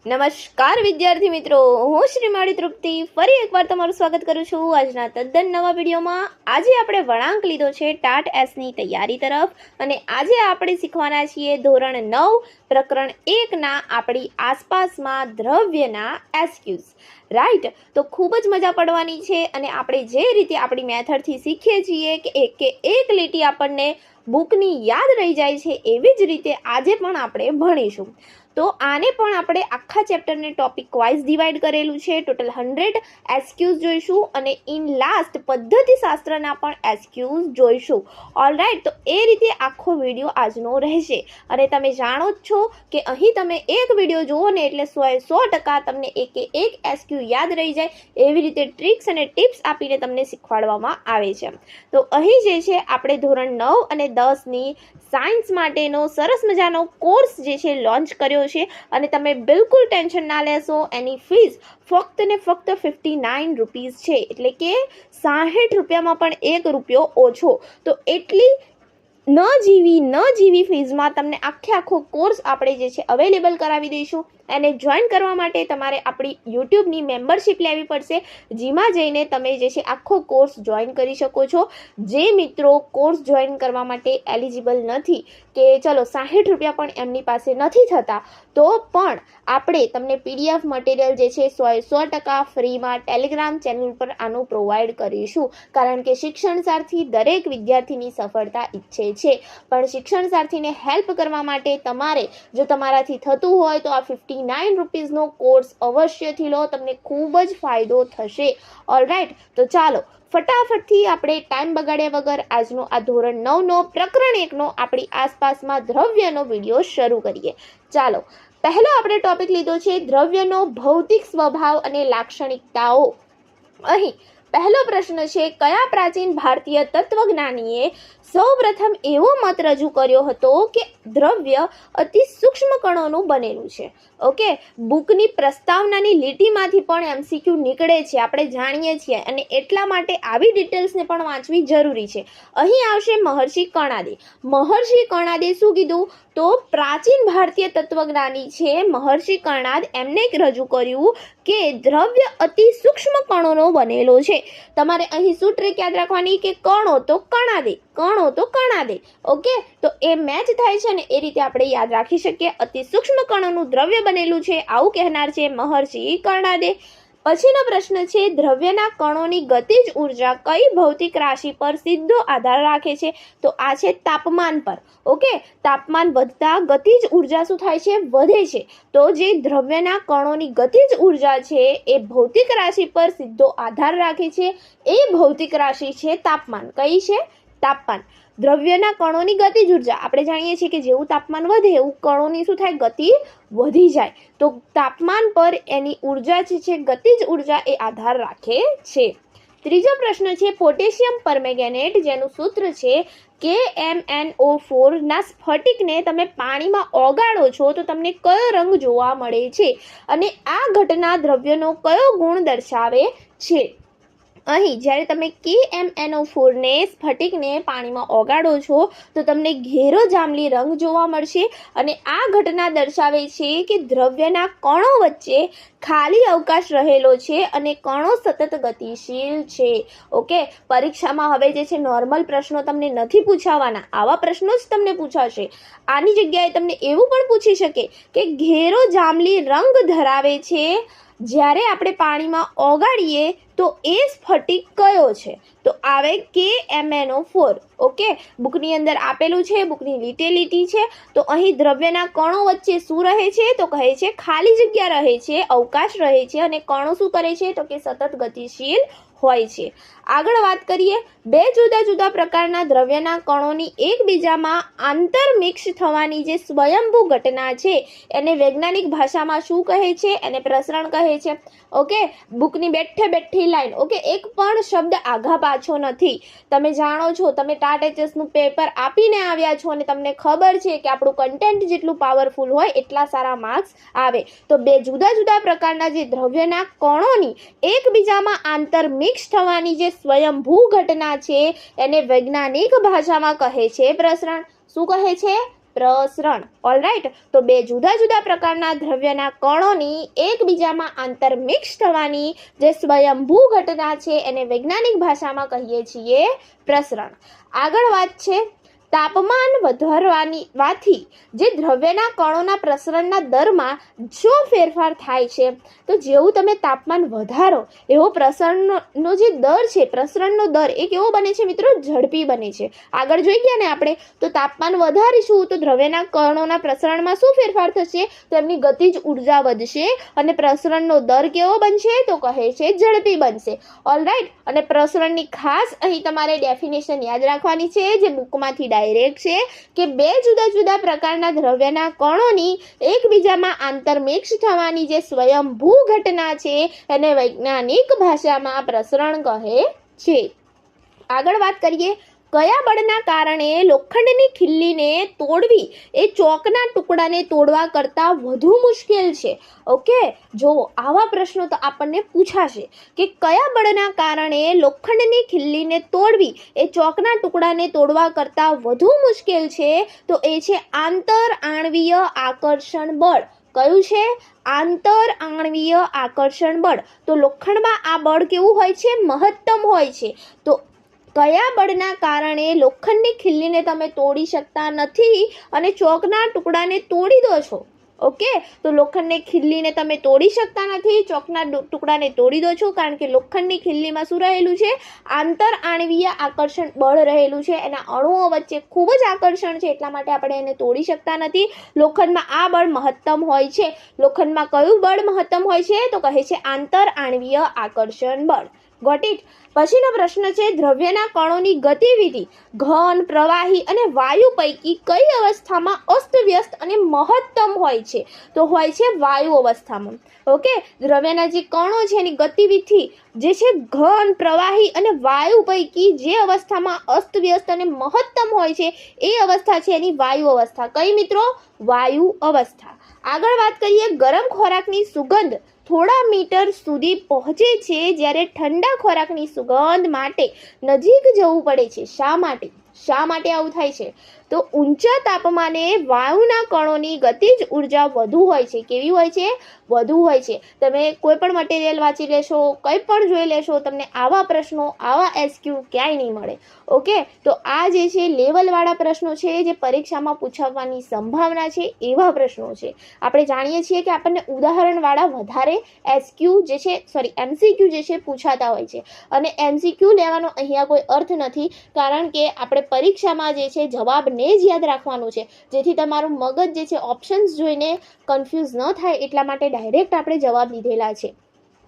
નમસ્કાર વિદ્યાર્થી મિત્રો, હું શ્રીમાળી તૃપ્તિ ફરી એકવાર તમારું સ્વાગત કરું છું આજના તદ્દન નવા વિડીયોમાં। આજે આપણે વળાંક લીધો છે ટાટ એસની તૈયારી તરફ અને આજે આપણે શીખવાના છીએ ધોરણ 9 પ્રકરણ 1 ના આપણી આસપાસમાં દ્રવ્યના એસક્યુઝ। રાઈટ, તો ખૂબ જ મજા પડવાની છે અને આપણે જે રીતે આપણી મેથડથી શીખીએ છીએ કે એક લીટી આપણને બુકની યાદ રહી જાય છે, એવી જ રીતે આજે પણ આપણે ભણીશું। તો આને પણ આપણે આખા ચેપ્ટરને ટોપિક વાઇઝ ડિવાઈડ કરેલું છે। ટોટલ 100 એસક્યુઝ જોઈશું અને ઇન લાસ્ટ પદ્ધતિશાસ્ત્રના પણ એસક્યુઝ જોઈશું। ઓલરાઈટ, તો એ રીતે આખો વિડીયો આજનો રહેશે અને તમે જાણો જ છો કે અહીં તમે એક વિડીયો જુઓ ને એટલે 100% તમને એક એસક્યુ યાદ રહી જાય, એવી રીતે ટ્રિક્સ અને ટિપ્સ આપીને તમને શીખવાડવામાં આવે છે। તો અહીં જે છે આપણે ધોરણ 9 અને 10ની સાયન્સ માટેનો સરસ મજાનો કોર્સ જે છે લોન્ચ કર્યો છે અને તમે બિલકુલ ટેન્શન ના લેશો। એની ફીસ ફક્ત ને ફક્ત 59 રૂપીસ છે, એટલે કે 60 રૂપિયામાં પણ 1 રૂપિયો ઓછો। તો એટલી ન જીવી ફીઝમાં તમને આખો કોર્સ આપણે જે છે અવેલેબલ કરાવી દઈશું। એને જોઈન કરવા માટે તમારે આપણી યુટ્યુબની મેમ્બરશિપ લેવી પડશે, જેમાં જઈને તમે જે છે આખો કોર્સ જોઈન કરી શકો છો। જે મિત્રો કોર્સ જોઈન કરવા માટે એલિજિબલ નથી કે ચલો 60 રૂપિયા પણ એમની પાસે નથી થતા, તો પણ આપણે તમને પીડીએફ મટીરિયલ જે છે 100% ફ્રીમાં ટેલિગ્રામ ચેનલ પર આનું પ્રોવાઈડ કરીશું। કારણ કે શિક્ષણ સારથી દરેક વિદ્યાર્થીની સફળતા ઈચ્છે છે, પણ શિક્ષણ સારથીને હેલ્પ કરવા માટે તમારે જો તમારાથી થતું હોય તો આ 59 રૂપીસનો કોર્સ અવશ્યથી લો, તમને ખૂબ જ ફાયદો થશે। ઓલરાઈટ, તો ચાલો ફટાફટથી આપણે ટાઈમ બગાડ્યા વગર આજનો આ ધોરણ 9નો પ્રકરણ 1નો આપણી આસપાસમાં દ્રવ્યનો વિડીયો શરૂ કરીએ। ચાલો, પહેલો આપણે ટોપિક લીધો છે દ્રવ્યનો ભૌતિક સ્વભાવ અને લાક્ષણિકતાઓ। અહીં પહેલો પ્રશ્ન છે, કયા પ્રાચીન ભારતીય તત્વજ્ઞાનીએ સૌપ્રથમ એવો મત રજૂ કર્યો હતો કે દ્રવ્ય અતિ સૂક્ષ્મ કણોનું બનેલું છે? ઓકે, બુકની પ્રસ્તાવનાની લીટીમાંથી પણ એમસીક્યુ નીકળે છે, આપણે જાણીએ છીએ, અને એટલા માટે આવી ડિટેલ્સને પણ વાંચવી જરૂરી છે। અહીં આવશે મહર્ષિ કર્ણાદે। મહર્ષિ કર્ણાદે શું કીધું? તો પ્રાચીન ભારતીય તત્વજ્ઞાની છે મહર્ષિ કર્ણાદ, એમને રજૂ કર્યું કે દ્રવ્ય અતિ સૂક્ષ્મ કણોનો બનેલો છે। તમારે અહીં શું ટ્રીક યાદ રાખવાની કે કણો તો કર્ણાદે, કણો તો કર્ણાદે। ઓકે, તો એ મેચ થાય છે ને એ રીતે આપણે યાદ રાખી શકીએ। અતિ સૂક્ષ્મ કણોનું દ્રવ્ય બનેલું છે, આવું કહેનાર છે મહર્ષિ કર્ણાદે। પછીનો પ્રશ્ન છે, દ્રવ્યના કણોની ગતિજ ઉર્જા કઈ ભૌતિક રાશિ પર સીધો આધાર રાખે છે? તો આ છે તાપમાન પર। ઓકે, તાપમાન વધતા ગતિજ ઉર્જા શું થાય છે? વધે છે। તો જે દ્રવ્યના કણોની ગતિજ ઉર્જા છે એ ભૌતિક રાશિ પર સીધો આધાર રાખે છે, એ ભૌતિક રાશિ છે તાપમાન। કઈ છે? તાપમાન। દ્રવ્યના કણોની ગતિજ ઉર્જા, આપણે જાણીએ છીએ કે જેવું તાપમાન વધે એવું કણોની શું થાય? ગતિ વધી જાય। તો તાપમાન પર એની ઉર્જા જે છે ગતિજ ઉર્જા એ આધાર રાખે છે। ત્રીજો પ્રશ્ન છે, પોટેશિયમ પરમેંગેનેટ જેનું સૂત્ર છે KMnO4 ના સ્ફટિકને તમે પાણીમાં ઓગાળો છો તો તમને કયો રંગ જોવા મળે છે અને આ ઘટના દ્રવ્યનો કયો ગુણ દર્શાવે છે? અહીં જ્યારે તમે KMnO4ને સ્ફટિકને પાણીમાં ઓગાળો છો તો તમને ઘેરો જાંબલી રંગ જોવા મળશે અને આ ઘટના દર્શાવે છે કે દ્રવ્યના કણો વચ્ચે ખાલી અવકાશ રહેલો છે અને કણો સતત ગતિશીલ છે। ઓકે, પરીક્ષામાં હવે જે છે નોર્મલ પ્રશ્નો તમને નથી પૂછાવાના, આવા પ્રશ્નો જ તમને પૂછાશે। આની જગ્યાએ તમને એવું પણ પૂછી શકે કે ઘેરો જાંબલી રંગ ધરાવે છે જ્યારે આપણે પાણીમાં ઓગાળીએ તો એ સ્ફટિક કયો છે? તો આવે KMnO4। ઓકે, બુકની અંદર આપેલું છે, બુકની લીટી છે। તો અહીં દ્રવ્યના કણો વચ્ચે શું રહે છે? તો કહે છે ખાલી જગ્યા રહે છે, અવકાશ રહે છે અને કણો શું કરે છે? તો કે સતત ગતિશીલ હોય છે। આગળ વાત કરીએ, બે જુદા જુદા પ્રકારના દ્રવ્યના કણોની એકબીજામાં આંતરમિક્સ થવાની જે સ્વયંભૂ ઘટના છે એને વૈજ્ઞાનિક ભાષામાં શું કહે છે? એને પ્રસરણ કહે છે। ઓકે, બુકની બેઠી લાઈન, ઓકે, એક પણ શબ્દ આઘા પાછો નથી। તમે જાણો છો, તમે ટાટ એચએસનું પેપર આપીને આવ્યા છો અને તમને ખબર છે કે આપણું કન્ટેન્ટ જેટલું પાવરફુલ હોય એટલા સારા માર્ક્સ આવે। તો બે જુદા જુદા પ્રકારના જે દ્રવ્યના કણોની એકબીજામાં આંતરમિક્સ થવાની જે સ્વયંભૂ ઘટના છે એને વૈજ્ઞાનિક ભાષામાં કહે છે પ્રસરણ। શું કહે છે? પ્રસરણ. ઓલરાઈટ, તો બે જુદા જુદા પ્રકારના દ્રવ્યના કણોની એકબીજામાં આંતર મિક્સ થવાની જે સ્વયંભૂ ઘટના છે એને વૈજ્ઞાનિક ભાષામાં કહીએ છીએ પ્રસરણ. આગળ વાત છે તાપમાન વધારવાથી જે દ્રવ્યના કણોના પ્રસરણના દરમાં જો ફેરફાર થાય છે તો જેવું તમે તાપમાન વધારો એવો પ્રસરણનો જે દર છે, પ્રસરણનો દર એ કેવો બને છે મિત્રો? ઝડપી બને છે. આગળ જોઈ ગયા ને આપણે, તો તાપમાન વધારીશું તો દ્રવ્યના કણોના પ્રસરણમાં શું ફેરફાર થશે? તો એમની ગતિજ ઉર્જા વધશે અને પ્રસરણનો દર કેવો બનશે? તો કહે છે ઝડપી બનશે. ઓલરાઈટ, અને પ્રસરણની ખાસ અહીં તમારે ડેફિનેશન યાદ રાખવાની છે જે બુકમાંથી ડાયરેક્ટ છે કે બે જુદા જુદા પ્રકારના દ્રવ્યના કણોની એકબીજામાં આંતર મિક્સ થવાની જે સ્વયંભૂ ઘટના છે એને વૈજ્ઞાનિક ભાષામાં પ્રસરણ કહે છે. આગળ વાત કરીએ, કયા બળના કારણે લોખંડની ખીલ્લીને તોડવી એ ચોકના ટુકડાને તોડવા કરતાં વધુ મુશ્કેલ છે? ઓકે, જો આવા પ્રશ્નો તો આપણને પૂછાશે કે કયા બળના કારણે લોખંડની ખીલ્લીને તોડવી એ ચોકના ટુકડાને તોડવા કરતાં વધુ મુશ્કેલ છે? તો એ છે આંતર આણ્વીય આકર્ષણ બળ. કયું છે? આંતર આણ્વીય આકર્ષણ બળ. તો લોખંડમાં આ બળ કેવું હોય છે? મહત્તમ હોય છે. તો કયા બળના કારણે લોખંડની ખીલ્લીને તમે તોડી શકતા નથી અને ચોકના ટુકડાને તોડી દો છો? ઓકે, તો લોખંડની ખીલ્લીને તમે તોડી શકતા નથી, ચોકના ટુકડાને તોડી દો છો કારણ કે લોખંડની ખીલ્લીમાં શું રહેલું છે? આંતર આણ્વીય આકર્ષણ બળ રહેલું છે. એના અણુઓ વચ્ચે ખૂબ જ આકર્ષણ છે, એટલા માટે આપણે એને તોડી શકતા નથી. લોખંડમાં આ બળ મહત્તમ હોય છે. લોખંડમાં કયું બળ મહત્તમ હોય છે? તો કહે છે આંતર આણ્વીય આકર્ષણ બળ. Got it. પછીનો પ્રશ્ન છે દ્રવ્યના કણોની ગતિવિધિ ઘન, પ્રવાહી અને વાયુ પૈકી કઈ અવસ્થામાં અસ્તવ્યસ્ત અને મહત્તમ હોય છે? તો હોય છે વાયુ અવસ્થામાં. ઓકે, દ્રવ્યના જે કણો છે એની ગતિવિધિ જે છે ઘન, પ્રવાહી અને વાયુ પૈકી જે અવસ્થામાં અસ્તવ્યસ્ત અને મહત્તમ હોય છે એ અવસ્થા છે એની વાયુ અવસ્થા. કઈ મિત્રો? વાયુ અવસ્થા. આગળ વાત કરીએ, ગરમ ખોરાકની સુગંધ થોડા મીટર સુધી પહોંચે છે જ્યારે ઠંડા ખોરાકની સુગંધ માટે નજીક જવું પડે છે. શા માટે? શા માટે આવું થાય છે? તો ઊંચા તાપમાને વાયુના કણોની ગતિજ ઉર્જા વધુ હોય છે. કેવી હોય છે? વધુ હોય છે. તમે કોઈ પણ મટીરિયલ વાંચી લેશો, કંઈ પણ જોઈ લેશો, તમને આવા પ્રશ્નો, આવા એસક્યુ ક્યાંય નહીં મળે. ઓકે, તો આ જે છે લેવલવાળા પ્રશ્નો છે જે પરીક્ષામાં પૂછાવાની સંભાવના છે એવા પ્રશ્નો છે. આપણે જાણીએ છીએ કે આપણને ઉદાહરણવાળા વધારે એસક્યુ જે છે એમસીક્યુ જે છે પૂછાતા હોય છે અને એમસીક્યુ લેવાનો અહીંયા કોઈ અર્થ નથી કારણ કે આપણે પરીક્ષામાં જે છે જવાબને જ યાદ રાખવાનું છે જેથી તમારું મગજ જે છે ઓપ્શન્સ જોઈને કન્ફ્યુઝ ન થાય એટલા માટે ડાયરેક્ટ આપણે જવાબ લીધેલા છે.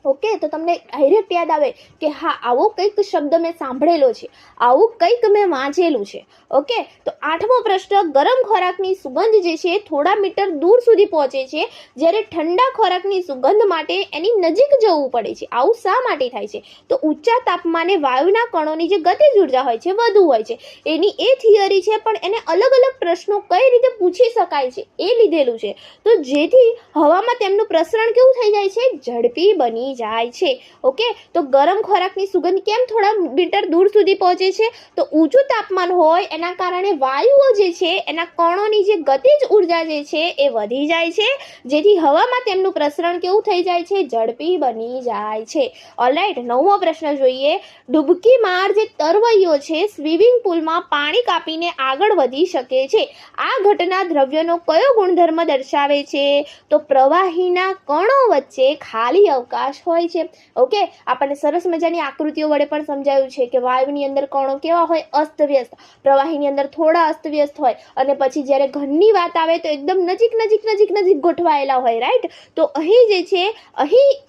ઓકે, તો તમને ડાયરેક્ટ યાદ આવે કે હા આવો કંઈક શબ્દ મેં સાંભળેલો છે, આવું કંઈક મેં વાંચેલું છે. ઓકે, તો 8મો પ્રશ્ન, ગરમ ખોરાકની સુગંધ જે છે થોડા મીટર દૂર સુધી પહોંચે છે જ્યારે ઠંડા ખોરાકની સુગંધ માટે એની નજીક જવું પડે છે. આવું શા માટે થાય છે? તો ઊંચા તાપમાને વાયુના કણોની જે ગતિજ ઉર્જા હોય છે વધુ હોય છે. એની એ થિયરી છે પણ એને અલગ અલગ પ્રશ્નો કઈ રીતે પૂછી શકાય છે એ લીધેલું છે. તો જેથી હવામાં તેમનું પ્રસરણ કેવું થઈ જાય છે? ઝડપી બની જાય છે. ઓકે, તો ગરમ ખોરાકની સુગંધ કેમ થોડા મીટર દૂર સુધી પહોંચે છે? તો ઊંચું તાપમાન હોય એના કારણે વાયુઓ જે છે એના કણોની જે ગતિજ ઉર્જા જે છે એ વધી જાય છે જેથી હવામાં તેમનું પ્રસરણ કેવું થઈ જાય છે? ઝડપી બની જાય છે. ઓલરાઈટ, 9મો પ્રશ્ન જોઈએ. ડૂબકી માર જે તરવૈયો છે સ્વિમિંગ પુલમાં પાણી કાપીને આગળ વધી શકે છે. આ ઘટના દ્રવ્યનો કયો ગુણધર્મ દર્શાવે છે? તો પ્રવાહીના કણો વચ્ચે ખાલી અવકાશ હોય છે. ઓકે, આપણને સરસ મજાની આકૃતિઓ વડે પણ સમજાયું છે કે વાયુની અંદર કણો કેવા હોય? અસ્તવ્યસ્ત. પ્રવાહીની અંદર થોડા અસ્તવ્યસ્ત હોય અને પછી જ્યારે ઘનની વાત આવે તો એકદમ નજીક ગોઠવાયેલા હોય. રાઈટ, તો અહીં જે છે અહીં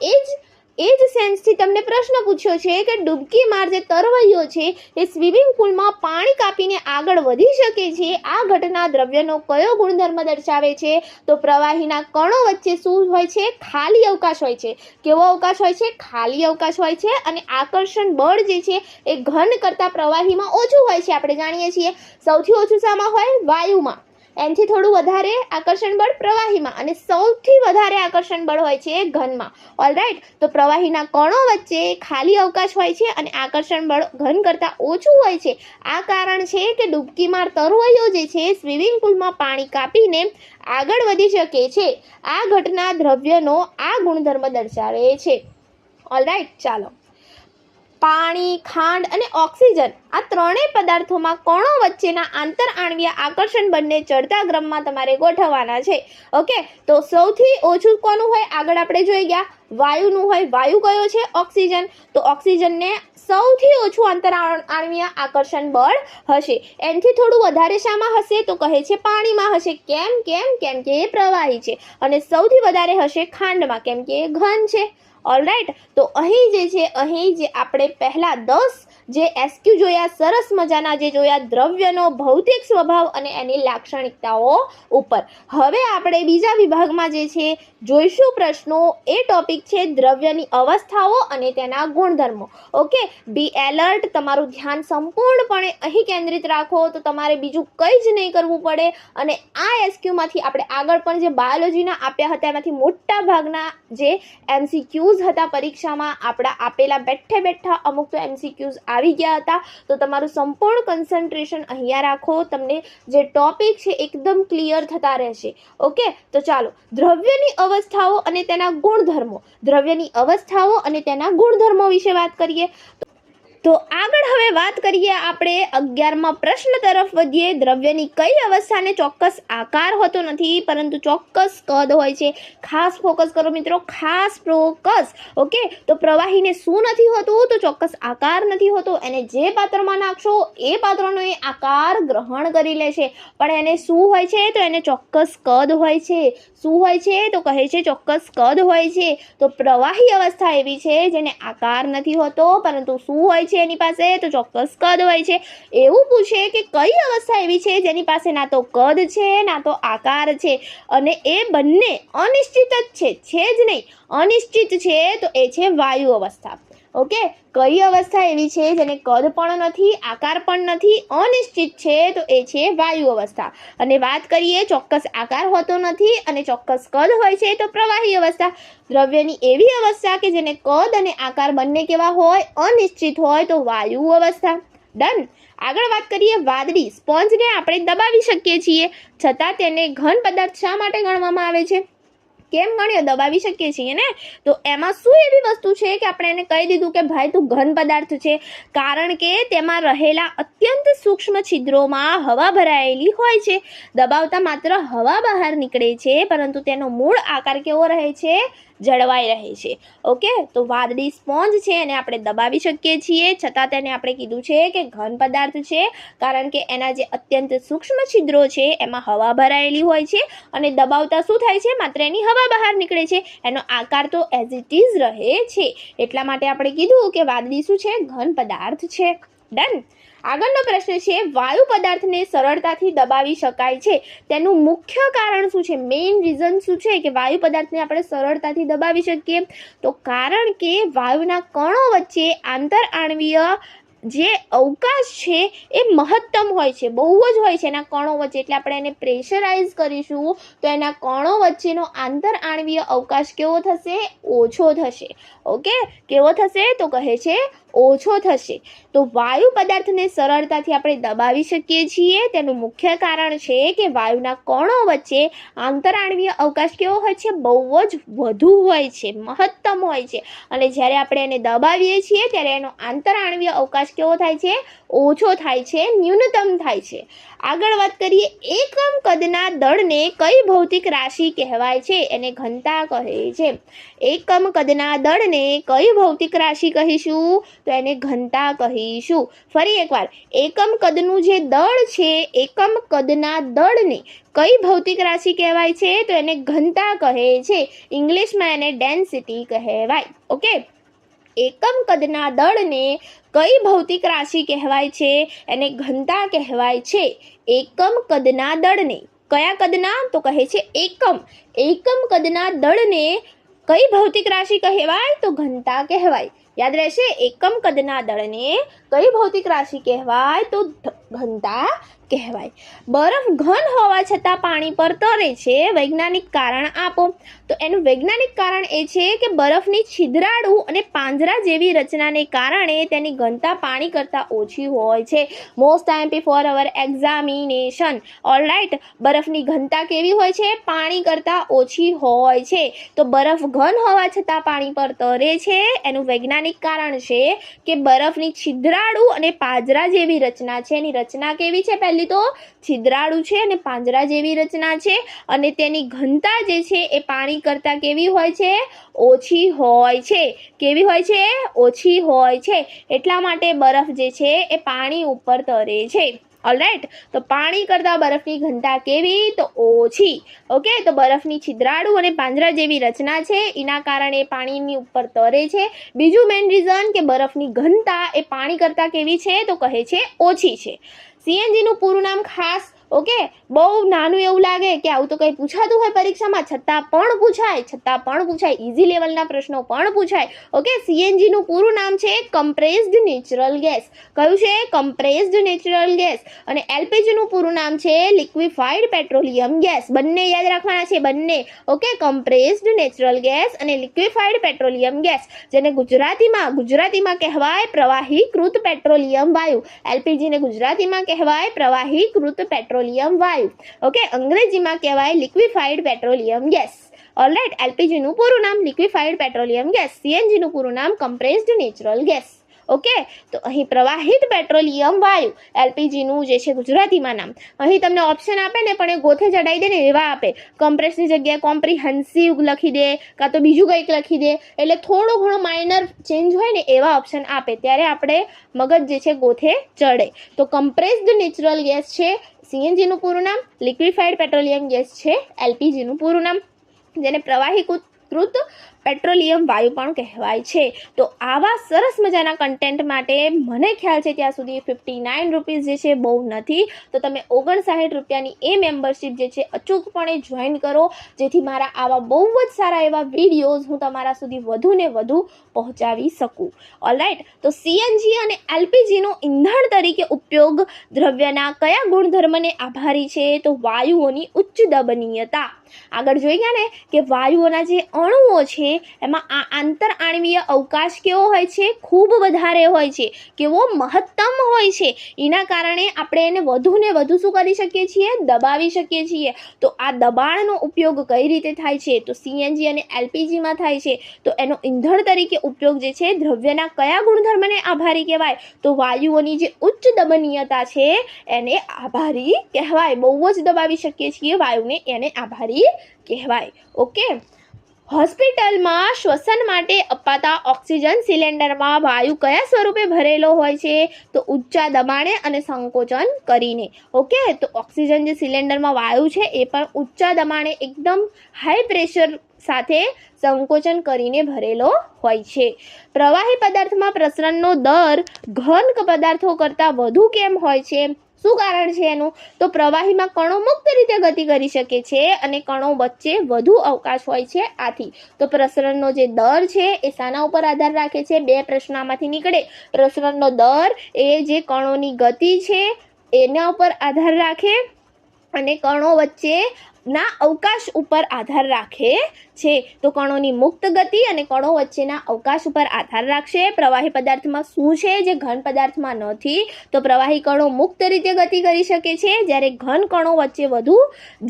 એ જ સેન્સથી તમને પ્રશ્ન પૂછ્યો છે કે ડૂબકી માર જે તરવૈયો છે એ સ્વિમિંગ પુલમાં પાણી કાપીને આગળ વધી શકે છે. આ ઘટના દ્રવ્યનો કયો ગુણધર્મ દર્શાવે છે? તો પ્રવાહીના કણો વચ્ચે શું હોય છે? ખાલી અવકાશ હોય છે. કેવો અવકાશ હોય છે? ખાલી અવકાશ હોય છે. અને આકર્ષણ બળ જે છે એ ઘન કરતાં પ્રવાહીમાં ઓછું હોય છે. આપણે જાણીએ છીએ સૌથી ઓછું શામાં હોય? વાયુમાં. એનાથી થોડું વધારે આકર્ષણ બળ પ્રવાહીમાં અને સૌથી વધારે આકર્ષણ બળ હોય છે ઘનમાં. ઓલરાઈટ, તો પ્રવાહીના કણો વચ્ચે ખાલી અવકાશ હોય છે અને આકર્ષણ બળ ઘન કરતાં ઓછું હોય છે. આ કારણ છે કે ડૂબકીમાર તરવૈયો જે છે સ્વિમિંગ પુલમાં પાણી કાપીને આગળ વધી શકે છે. આ ઘટના દ્રવ્યનો આ ગુણધર્મ દર્શાવે છે. ઓલરાઈટ, ચાલો. પાણી, ખાંડ અને ઓક્સિજન આ ત્રણેય પદાર્થોમાં કણો વચ્ચેના આંતરઆણ્વીય આકર્ષણ બળને ચડતા ક્રમમાં તમારે ગોઠવવાના છે. ઓકે, તો સૌથી ઓછું કોનું હોય? આગળ આપણે જોઈ ગયા વાયુનું હોય. વાયુ કયો છે? ઓક્સિજન. તો ઓક્સિજનને સૌથી ઓછું આંતરઆણ્વીય આકર્ષણ બળ હશે. એનાથી થોડું વધારે શામાં હશે? તો કહે છે પાણીમાં હશે. કેમ કે એ પ્રવાહી છે. અને સૌથી વધારે હશે ખાંડમાં, કેમ કે એ ઘન છે. ઓલરાઈટ, તો અહીં જે આપણે પહેલા 10 જે એસક્યુ જોયા, સરસ મજાના જે જોયા દ્રવ્યનો ભૌતિક સ્વભાવ અને એની લાક્ષણિકતાઓ ઉપર. હવે આપણે બીજા વિભાગમાં જે છે જોઈશું પ્રશ્નો. એ ટોપિક છે દ્રવ્યની અવસ્થાઓ અને તેના ગુણધર્મો. ઓકે, બી એલર્ટ, તમારું ધ્યાન સંપૂર્ણપણે અહીં કેન્દ્રિત રાખો તો તમારે બીજું કંઈ જ નહીં કરવું પડે. અને આ એસક્યુમાંથી આપણે આગળ પણ જે બાયોલોજીના આપ્યા હતા એમાંથી મોટા ભાગના જે MCQs હતા પરીક્ષામાં આપણા આપેલા બેઠા અમુક તો MCQs આવી ગયા હતા. તો તમારું સંપૂર્ણ કન્સન્ટ્રેશન અહીંયા રાખો, તમને જે ટોપિક છે એકદમ ક્લિયર થતા રહેશે. ઓકે, તો ચાલો દ્રવ્યની અવસ્થાઓ અને તેના ગુણધર્મો. દ્રવ્યની અવસ્થાઓ અને તેના ગુણધર્મો વિશે વાત કરીએ. તો આગળ હવે વાત કરીએ આપણે 11મા પ્રશ્ન તરફ વધીએ. દ્રવ્યની કઈ અવસ્થાને ચોક્કસ આકાર હોતો નથી પરંતુ ચોક્કસ કદ હોય છે? ખાસ ફોકસ કરો મિત્રો, ખાસ ફોકસ. ઓકે, તો પ્રવાહીને શું નથી હોતું? તો ચોક્કસ આકાર નથી હોતો. એને જે પાત્રમાં નાખશો એ પાત્રનો એ આકાર ગ્રહણ કરી લેશે. પણ એને શું હોય છે? તો એને ચોક્કસ કદ હોય છે. શું હોય છે? તો કહે છે ચોક્કસ કદ હોય છે. તો પ્રવાહી અવસ્થા એવી છે જેને આકાર નથી હોતો પરંતુ શું હોય છે એની પાસે? તો ચોક્કસ કદ હોય છે. એવું પૂછે કે કઈ અવસ્થા એવી છે જેની પાસે ના તો કદ છે ના તો આકાર છે અને એ બંને અનિશ્ચિત જ છે જ નહીં, અનિશ્ચિત છે, તો એ છે વાયુ અવસ્થા. ઓકે, કઈ અવસ્થા એવી છે જેને કદ પણ નથી, આકાર પણ નથી, અનિશ્ચિત છે? તો એ છે વાયુ અવસ્થા. અને વાત કરીએ ચોક્કસ આકાર હોતો નથી અને ચોક્કસ કદ હોય છે તો પ્રવાહી અવસ્થા. દ્રવ્યની એવી અવસ્થા કે જેને કદ અને આકાર બંને કેવા હોય? અનિશ્ચિત હોય, તો વાયુ અવસ્થા. ડન. આગળ વાત કરીએ વાદળી. સ્પોન્જને આપણે દબાવી શકીએ છીએ છતાં તેને ઘન પદાર્થ શા માટે ગણવામાં આવે છે? કેમ ગણ્યો? દબાવી શકીએ છીએ ને. તો એમાં શું એવી વસ્તુ છે કે આપણે એને કહી દીધું કે ભાઈ તું ઘન પદાર્થ છે? કારણ કે તેમાં રહેલા અત્યંત સૂક્ષ્મ છિદ્રોમાં હવા ભરાયેલી હોય છે. દબાવતા માત્ર હવા બહાર નીકળે છે પરંતુ તેનો મૂળ આકાર કેવો રહે છે? જળવાઈ રહે છે. ઓકે, તો વાદળી સ્પોન્જ છે એને આપણે દબાવી શકીએ છીએ છતાં તેને આપણે કીધું છે કે ઘન પદાર્થ છે કારણ કે એના જે અત્યંત સૂક્ષ્મ છિદ્રો છે એમાં હવા ભરાયેલી હોય છે અને દબાવતા શું થાય છે? માત્ર એની હવા બહાર નીકળે છે. એનો આકાર તો એઝ ઇટ ઇઝ રહે છે. એટલા માટે આપણે કીધું કે વાદળી શું છે? ઘન પદાર્થ છે. ડન. આગળનો પ્રશ્ન છે વાયુ પદાર્થને સરળતાથી દબાવી શકાય છે તેનું મુખ્ય કારણ શું છે? મેઇન રીઝન શું છે કે વાયુ પદાર્થને આપણે સરળતાથી દબાવી શકીએ? તો કારણ કે વાયુના કણો વચ્ચે આંતરઆણ્વીય જે અવકાશ છે એ મહત્તમ હોય છે, બહુ જ હોય છે એના કણો વચ્ચે. એટલે આપણે એને પ્રેશરાઇઝ કરીશું તો એના કણો વચ્ચેનો આંતરઆણ્વીય અવકાશ કેવો થશે? ઓછો થશે. ઓકે, કેવો થશે? તો કહે છે ઓછો થશે. તો વાયુ પદાર્થને સરળતાથી આપણે દબાવી શકીએ છીએ તેનું મુખ્ય કારણ છે કે વાયુના કણો વચ્ચે આંતરઆણ્વીય અવકાશ કેવો હોય છે? બહુ જ વધુ હોય છે, મહત્તમ હોય છે. અને જ્યારે આપણે એને દબાવીએ છીએ ત્યારે એનો આંતરઆણ્વીય અવકાશ કેવો થાય છે? ઓછો થાય છે, ન્યૂનતમ થાય છે. આગળ વાત કરીએ એકમ કદના દળને કઈ ભૌતિક રાશિ કહેવાય છે? એને ઘનતા કહે છે. એકમ કદના દળને કઈ ભૌતિક રાશિ કહીશું? તો એને ઘનતા કહીશું. ફરી એકવાર, એકમ કદનું જે દળ છે, એકમ કદના દળને કઈ ભૌતિક રાશિ કહેવાય છે? તો એને ઘનતા કહે છે. ઇંગ્લિશમાં એને ડેન્સિટી કહેવાય. ઓકે, એકમ કદના દળને કઈ ભૌતિક રાશિ કહેવાય છે? એને ઘનતા કહેવાય છે. એકમ કદના દળને કયા કદના? તો કહે છે એકમ. એકમ કદના દળને કઈ ભૌતિક રાશિ કહેવાય? તો ઘનતા કહેવાય. યાદ રહેશે, એકમ કદના દળને કઈ ભૌતિક રાશિ કહેવાય? તો ઘનતા કહેવાય. બરફ ઘન હોવા છતાં પાણી પર તરે છે, વૈજ્ઞાનિક કારણ આપો. તો એનું વૈજ્ઞાનિક કારણ એ છે કે બરફની છિદ્રાળુ અને પાંજરા જેવી રચનાને કારણે તેની ઘનતા પાણી કરતાં ઓછી હોય છે. મોસ્ટ આઈએમપી ફોર અવર એક્ઝામિનેશન. ઓલરાઈટ, બરફની ઘનતા કેવી હોય છે? પાણી કરતાં ઓછી હોય છે. તો બરફ ઘન હોવા છતાં પાણી પર તરે છે, એનું વૈજ્ઞાનિક કારણ છે કે બરફની છિદ્રાળુ અને પાંજરા જેવી રચના છે. એની રચના કેવી છે? પહેલી તો છિદ્રાળુ છે અને પાંજરા જેવી રચના છે, અને તેની ઘનતા જે છે એ પાણી કરતાં કેવી હોય છે? ઓછી હોય છે. કેવી હોય છે? ઓછી હોય છે. એટલા માટે બરફ જે છે એ પાણી ઉપર તરે છે. ઓલરાઈટ, તો પાણી કરતાં બરફની ઘનતા કેવી? તો ઓછી. ઓકે, તો બરફની છિદ્રાળુ અને પાંજરા જેવી રચના છે, એના કારણે પાણીની ઉપર તરે છે. બીજું મેઇન રીઝન કે બરફની ઘનતા એ પાણી કરતાં કેવી છે? તો કહે છે ઓછી છે. સીએનજીનું પૂરું નામ ખાસ, ઓકે, બહુ નાનું એવું લાગે કે આવું તો કંઈ પૂછાતું હોય પરીક્ષામાં, છતાં પણ પૂછાય, ઇઝી લેવલના પ્રશ્નો પણ પૂછાય. ઓકે, સીએનજીનું પૂરું નામ છે કમ્પ્રેસ્ડ નેચરલ ગેસ. કયું છે? Compressed natural gas. અને એલપીજીનું પૂરું નામ છે લિક્વિફાઈડ પેટ્રોલિયમ ગેસ. બંને યાદ રાખવાના છે, બંને. ઓકે, કમ્પ્રેસ્ડ નેચરલ ગેસ અને લિક્વિફાઈડ પેટ્રોલિયમ ગેસ, જેને ગુજરાતીમાં કહેવાય પ્રવાહીકૃત પેટ્રોલિયમ વાયુ. એલપીજીને ગુજરાતીમાં કહેવાય પ્રવાહીકૃત પેટ્રોલિયમ વાયુ. ઓકે, અંગ્રેજીમાં કહેવાય લિક્વિફાઈડ પેટ્રોલિયમ ગેસ. ઓલરાઈટ, એલપીજીનું પૂરું નામ લિક્વિફાઈડ પેટ્રોલિયમ ગેસ, સીએનજીનું પૂરું નામ કમ્પ્રેસ્ડ નેચરલ ગેસ. ઓકે, તો અહીં પ્રવાહિત પેટ્રોલિયમ વાયુ, એલપીજીનું જે છે ગુજરાતીમાં નામ. અહીં તમને ઓપ્શન આપે ને પણ એ ગોથે ચડાવી દે ને એવા આપે. કમ્પ્રેસની જગ્યાએ કોમ્પ્રિહેન્સિવ લખી દે, કાં તો બીજું કંઈક લખી દે, એટલે થોડો ઘણો માઇનર ચેન્જ હોય ને એવા ઓપ્શન આપે, ત્યારે આપણે મગજ જે છે ગોથે ચડે. તો કમ્પ્રેસ્ડ નેચરલ ગેસ છે સીએનજીનું પૂરું નામ, લિક્વિફાઈડ પેટ્રોલિયમ ગેસ છે એલપીજીનું પૂરું નામ, જેને પ્રવાહીકૃત પેટ્રોલિયમ વાયુ પણ કહેવાય છે. તો આવા સરસ મજાના કન્ટેન્ટ માટે મને ખ્યાલ છે ત્યાં સુધી 59 રૂપીઝ જે છે બહુ નથી, તો તમે 59 રૂપિયાની એ મેમ્બરશિપ જે છે અચૂકપણે જોઈન કરો, જેથી મારા આવા બહુ જ સારા એવા વિડીયોઝ હું તમારા સુધી વધુ ને વધુ પહોંચાડી શકું. ઓલરાઈટ, તો સીએનજી અને એલપીજીનો ઈંધણ તરીકે ઉપયોગ દ્રવ્યના કયા ગુણધર્મને આભારી છે? તો વાયુઓની ઉચ્ચ દબનીયતા. આગળ જોઈ ગયા ને કે વાયુઓના જે અણુઓ છે એમાં આ આંતર આણવીય અવકાશ કેવો હોય છે? ખૂબ વધારે હોય છે. કેવો? મહત્તમ હોય છે. એના કારણે આપણે એને વધુ ને વધુ શું કરી શકીએ છીએ? દબાવી શકીએ છીએ. તો આ દબાણનો ઉપયોગ કઈ રીતે થાય છે? તો સીએનજી અને એલપીજીમાં થાય છે. તો એનો ઈંધણ તરીકે ઉપયોગ જે છે દ્રવ્યના કયા ગુણધર્મને આભારી કહેવાય? તો વાયુઓની જે ઉચ્ચ દબનીયતા છે એને આભારી કહેવાય. બહુ જ દબાવી શકીએ છીએ વાયુને, એને આભારી કહેવાય. ઓકે, હોસ્પિટલમાં શ્વસન માટે અપાતા ઓક્સિજન સિલિન્ડરમાં વાયુ કયા સ્વરૂપે ભરેલો હોય છે? તો ઊંચા દબાણે અને સંકોચન કરીને. ઓકે, તો ઓક્સિજન જે સિલિન્ડરમાં વાયુ છે એ પણ ઊંચા દબાણે એકદમ હાઈ પ્રેશર સાથે સંકોચન કરીને ભરેલો હોય છે. પ્રવાહી પદાર્થમાં પ્રસરણનો દર ઘન પદાર્થો કરતાં વધુ કેમ હોય છે? શું કારણ છે એનું? તો પ્રવાહીમાં કણો મુક્ત રીતે ગતિ કરી શકે છે અને કણો વચ્ચે વધુ અવકાશ હોય છે. આથી તો પ્રસરણનો જે દર છે એ શાના ઉપર આધાર રાખે છે? બે પ્રશ્નો આમાંથી નીકળે. પ્રસરણનો દર એ જે કણોની ગતિ છે એના ઉપર આધાર રાખે અને કણો વચ્ચેના અવકાશ ઉપર આધાર રાખે છે. તો કણોની મુક્ત ગતિ અને કણો વચ્ચેના અવકાશ ઉપર આધાર રાખશે. પ્રવાહી પદાર્થમાં શું છે જે ઘન પદાર્થમાં નથી? તો પ્રવાહી કણો મુક્ત રીતે ગતિ કરી શકે છે, જ્યારે ઘન કણો વચ્ચે વધુ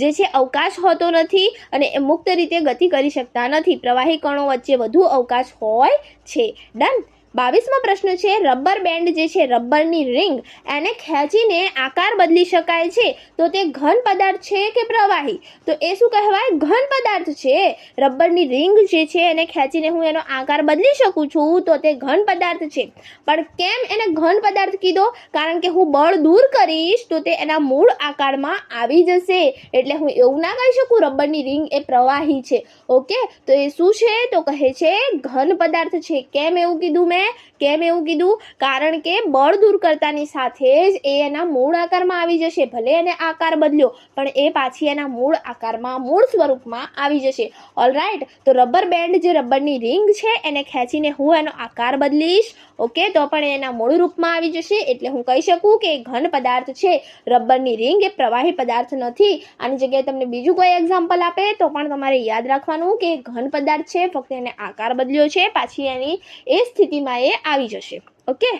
જે છે અવકાશ હોતો નથી અને એ મુક્ત રીતે ગતિ કરી શકતા નથી. પ્રવાહી કણો વચ્ચે વધુ અવકાશ હોય છે. ડન. 22મો પ્રશ્ન છે, રબર બેન્ડ જે છે રબરની રિંગ એને ખેંચીને આકાર બદલી શકાય છે, તો તે ઘન પદાર્થ છે કે પ્રવાહી? તો એ શું કહેવાય? ઘન પદાર્થ છે. રબરની રિંગ જે છે એને ખેંચીને હું એનો આકાર બદલી શકું છું, તો તે ઘન પદાર્થ છે. પણ કેમ એને ઘન પદાર્થ કીધો? કારણ કે હું બળ દૂર કરીશ તો તે એના મૂળ આકારમાં આવી જશે, એટલે હું એવું ના કહી શકું રબરની રિંગ એ પ્રવાહી છે. ઓકે, તો એ શું છે? તો કહે છે ઘન પદાર્થ છે. કેમ એવું કીધું મેં? મેં? કેમ એવું કીધું? કારણ કે બળ દૂર કરતાની સાથે જ એ એના મૂળ આકારમાં આવી જશે. ભલે એને આકાર બદલ્યો પણ એ પાછી એના મૂળ આકારમાં, મૂળ સ્વરૂપમાં આવી જશે. ઓલરાઈટ, તો રબર બેન્ડ જે રબરની રિંગ છે એને ખેંચીને હું એનો આકાર બદલીશ, ઓકે, તો પણ એના મૂળ રૂપમાં આવી જશે. એટલે હું કહી શકું કે ઘન પદાર્થ છે. રબરની રિંગ એ પ્રવાહી પદાર્થ નથી. આની જગ્યાએ તમને બીજું કોઈ એક્ઝામ્પલ આપે તો પણ તમારે યાદ રાખવાનું કે ઘન પદાર્થ છે, ફક્ત એને આકાર બદલ્યો છે, પાછી એની એ સ્થિતિમાં એ આવી જશે. ઓકે,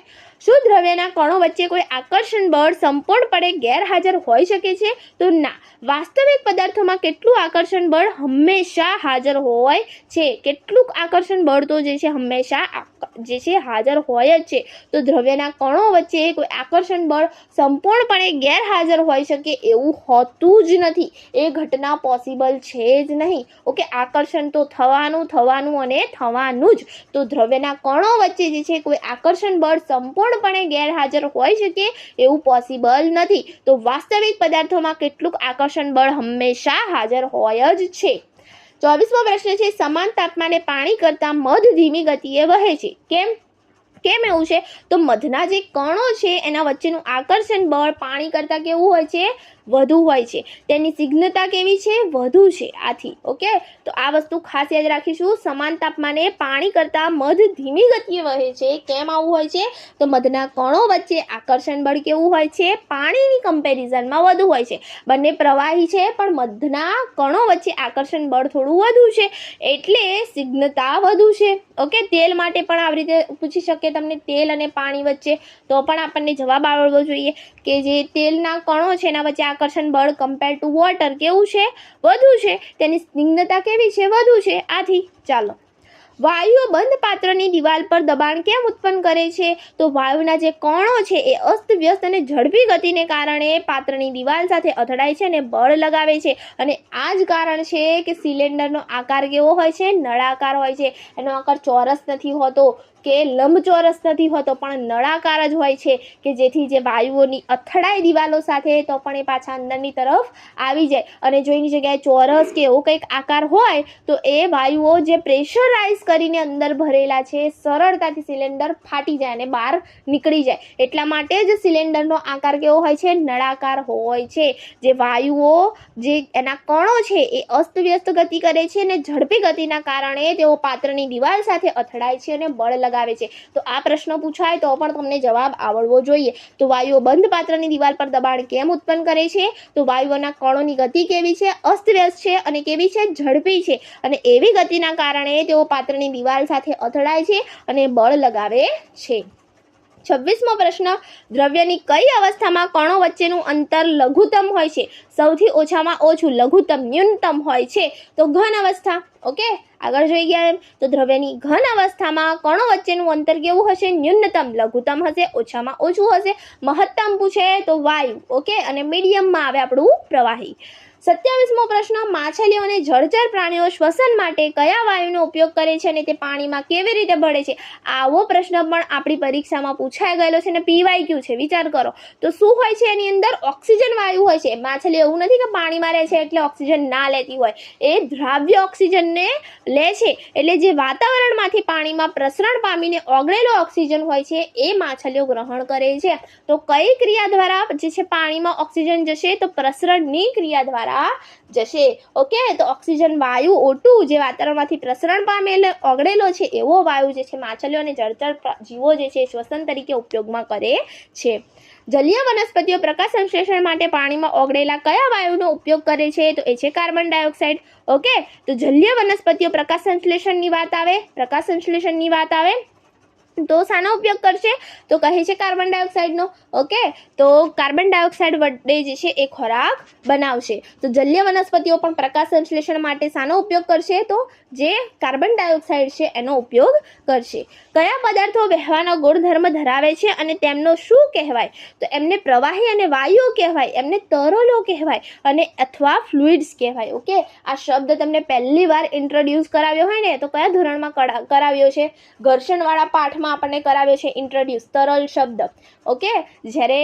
શું દ્રવ્યના કણો વચ્ચે કોઈ આકર્ષણ બળ સંપૂર્ણપણે ગેરહાજર હોઈ શકે છે? તો ના. વાસ્તવિક પદાર્થોમાં કેટલું આકર્ષણ બળ હંમેશા હાજર હોય છે. કેટલુંક આકર્ષણ બળ તો જે છે હંમેશા જે છે હાજર હોય જ છે. તો દ્રવ્યના કણો વચ્ચે કોઈ આકર્ષણ બળ સંપૂર્ણપણે ગેરહાજર હોઈ શકે એવું હોતું જ નથી. એ ઘટના પોસિબલ છે જ નહીં. ઓકે, આકર્ષણ તો થવાનું અને થવાનું જ. તો દ્રવ્યના કણો વચ્ચે જે છે કોઈ આકર્ષણ બળ સંપૂર્ણપણે ગેરહાજર હોઈ શકે એવું પોસિબલ નથી. તો વાસ્તવિક પદાર્થોમાં કેટલુંક આકર્ષણ બળ હંમેશા હાજર હોય જ છે. 24મો પ્રશ્ન છે, સમાન તાપમાને પાણી કરતાં મધ ધીમી ગતિએ વહે છે. કેમ એવું છે? તો મધના જે કણો છે એના વચ્ચેનું આકર્ષણ બળ પાણી કરતાં કેવું હોય છે? વધુ હોય છે. તેની સ્નિગ્ધતા કેવી છે? વધુ છે. આથી ઓકે, તો આ વસ્તુ ખાસ યાદ રાખીશું. સમાન તાપમાને પાણી કરતાં મધ ધીમી ગતિએ વહે છે. કેમ આવું હોય છે? તો મધના કણો વચ્ચે આકર્ષણ બળ કેવું હોય છે? પાણીની કમ્પેરિઝનમાં વધુ હોય છે. બંને પ્રવાહી છે પણ મધના કણો વચ્ચે આકર્ષણ બળ થોડું વધુ છે એટલે સ્નિગ્ધતા વધુ છે. ઓકે, તેલ માટે પણ આવી રીતે પૂછી શકે તમને, તેલ અને પાણી વચ્ચે, તો પણ આપણને જવાબ આવડવો જોઈએ કે જે તેલના કણો છે એના વચ્ચે આકર્ષણ બળ કમ્પેર ટુ વોટર કેવું છે? વધુ છે. તેની સ્નિગ્ધતા કેવી છે? વધુ છે. આથી ચાલો, વાયુઓ બંધ પાત્રની દિવાલ પર દબાણ કેમ ઉત્પન્ન કરે છે? તો વાયુના જે કણો છે એ અસ્તવ્યસ્ત અને ઝડપી ગતિને કારણે પાત્રની દિવાલ સાથે અથડાય છે અને બળ લગાવે છે. અને આ જ કારણ છે કે સિલિન્ડરનો આકાર કેવો હોય છે? નળાકાર હોય છે. એનો આકાર ચોરસ નથી હોતો કે લંબચોરસ નથી હોતો, પણ નળાકાર જ હોય છે કે જેથી જે વાયુઓની અથડાય દિવાલો સાથે તો પણ એ પાછા અંદરની તરફ આવી જાય. અને જો એની જગ્યાએ ચોરસ કે એવો કંઈક આકાર હોય તો એ વાયુઓ જે પ્રેશરાઇઝ કરીને અંદર ભરેલા છે સરળતાથી સિલિન્ડર ફાટી જાય અને બહાર નીકળી જાય. એટલા માટે જ સિલિન્ડરનો આકાર કેવો હોય છે? નળાકાર હોય છે. જે વાયુઓ જે એના કણો છે એ અસ્તવ્યસ્ત ગતિ કરે છે અને ઝડપી ગતિના કારણે તેઓ પાત્રની દિવાલ સાથે અથડાય છે અને બળ લગાવે છે. તો આ પ્રશ્ન પૂછાય તો પણ તમને જવાબ આવડવો જોઈએ. તો વાયુઓ બંધ પાત્રની દિવાલ પર દબાણ કેમ ઉત્પન્ન કરે છે? તો વાયુઓના કણોની ગતિ કેવી છે? અસ્તવ્યસ્ત છે અને કેવી છે? ઝડપી છે. અને એવી ગતિના કારણે તેઓ પાત્રની દિવાલ સાથે અથડાય છે અને બળ લગાવે છે. 26મો પ્રશ્ન, દ્રવ્યની કઈ અવસ્થામાં કણો વચ્ચેનું અંતર લઘુત્તમ હોય છે? સૌથી ઓછામાં ઓછું, લઘુત્તમ, ન્યૂનતમ હોય છે. તો ઘન અવસ્થા. ઓકે, આગળ જોઈ ગયા. તો દ્રવ્યની ઘન અવસ્થામાં કણો વચ્ચેનું અંતર કેવું હશે? ન્યૂનતમ. લઘુત્તમ હશે, ઓછામાં ઓછું હશે. મહત્તમ પૂછે તો વાયુ. ઓકે, અને મીડિયમમાં આવે આપણું પ્રવાહી. 27મો પ્રશ્ન, માછલીઓ અને જળચર પ્રાણીઓ શ્વસન માટે કયા વાયુનો ઉપયોગ કરે છે અને તે પાણીમાં કેવી રીતે ભળે છે? આવો પ્રશ્ન પણ આપણી પરીક્ષામાં પૂછાઈ ગયેલો છે અને PYQ છે. વિચાર કરો તો શું હોય છે એની અંદર? ઓક્સિજન વાયુ હોય છે. માછલીઓ એવું નથી કે પાણીમાં રહે છે એટલે ઓક્સિજન ના લેતી હોય, એ દ્રાવ્ય ઓક્સિજનને લે છે. એટલે જે વાતાવરણમાંથી પાણીમાં પ્રસરણ પામીને ઓગળેલો ઓક્સિજન હોય છે એ માછલીઓ ગ્રહણ કરે છે. તો કઈ ક્રિયા દ્વારા જે છે પાણીમાં ઓક્સિજન જશે? તો પ્રસરણની ક્રિયા દ્વારા જશે. ઓકે, તો ઓક્સિજન વાયુ O2 જે વાતાવરણમાંથી પ્રસરણ પામેલો ઓગળેલો છે એવો વાયુ જે છે માછલીઓ અને જળચર જીવો જે છે શ્વસન તરીકે ઉપયોગમાં કરે છે. જલીય વનસ્પતિઓ પ્રકાશ સંશ્લેષણ માટે પાણીમાં ઓગળેલા કયા વાયુનો ઉપયોગ કરે છે? તો એ છે કાર્બન ડાયોક્સાઇડ. ઓકે, તો જલીય વનસ્પતિઓ પ્રકાશ સંશ્લેષણની વાત આવે તો શાનો ઉપયોગ કરશે? તો કહે છે કાર્બન ડાયોક્સાઇડનો. ઓકે, તો કાર્બન ડાયોક્સાઇડ વડે જે છે એ ખોરાક બનાવશે. તો જલીય વનસ્પતિઓ પણ પ્રકાશ સંશ્લેષણ માટે શાનો ઉપયોગ કરશે? તો જે કાર્બન ડાયોક્સાઇડ છે એનો ઉપયોગ કરશે. કયા પદાર્થો વહેવાનો ગુણધર્મ ધરાવે છે અને તેમનો શું કહેવાય? તો એમને પ્રવાહી અને વાયુઓ કહેવાય, એમને તરલો કહેવાય અને અથવા ફ્લુઇડ્સ કહેવાય. ઓકે, આ શબ્દ તમને પહેલી વાર ઇન્ટ્રોડ્યુસ કરાવ્યો હોય ને તો કયા ધોરણમાં કરાવ્યો છે? ઘર્ષણવાળા પાઠમાં આપણને કરાવ્યો છે ઇન્ટ્રોડ્યુસ, તરલ શબ્દ. ઓકે, જ્યારે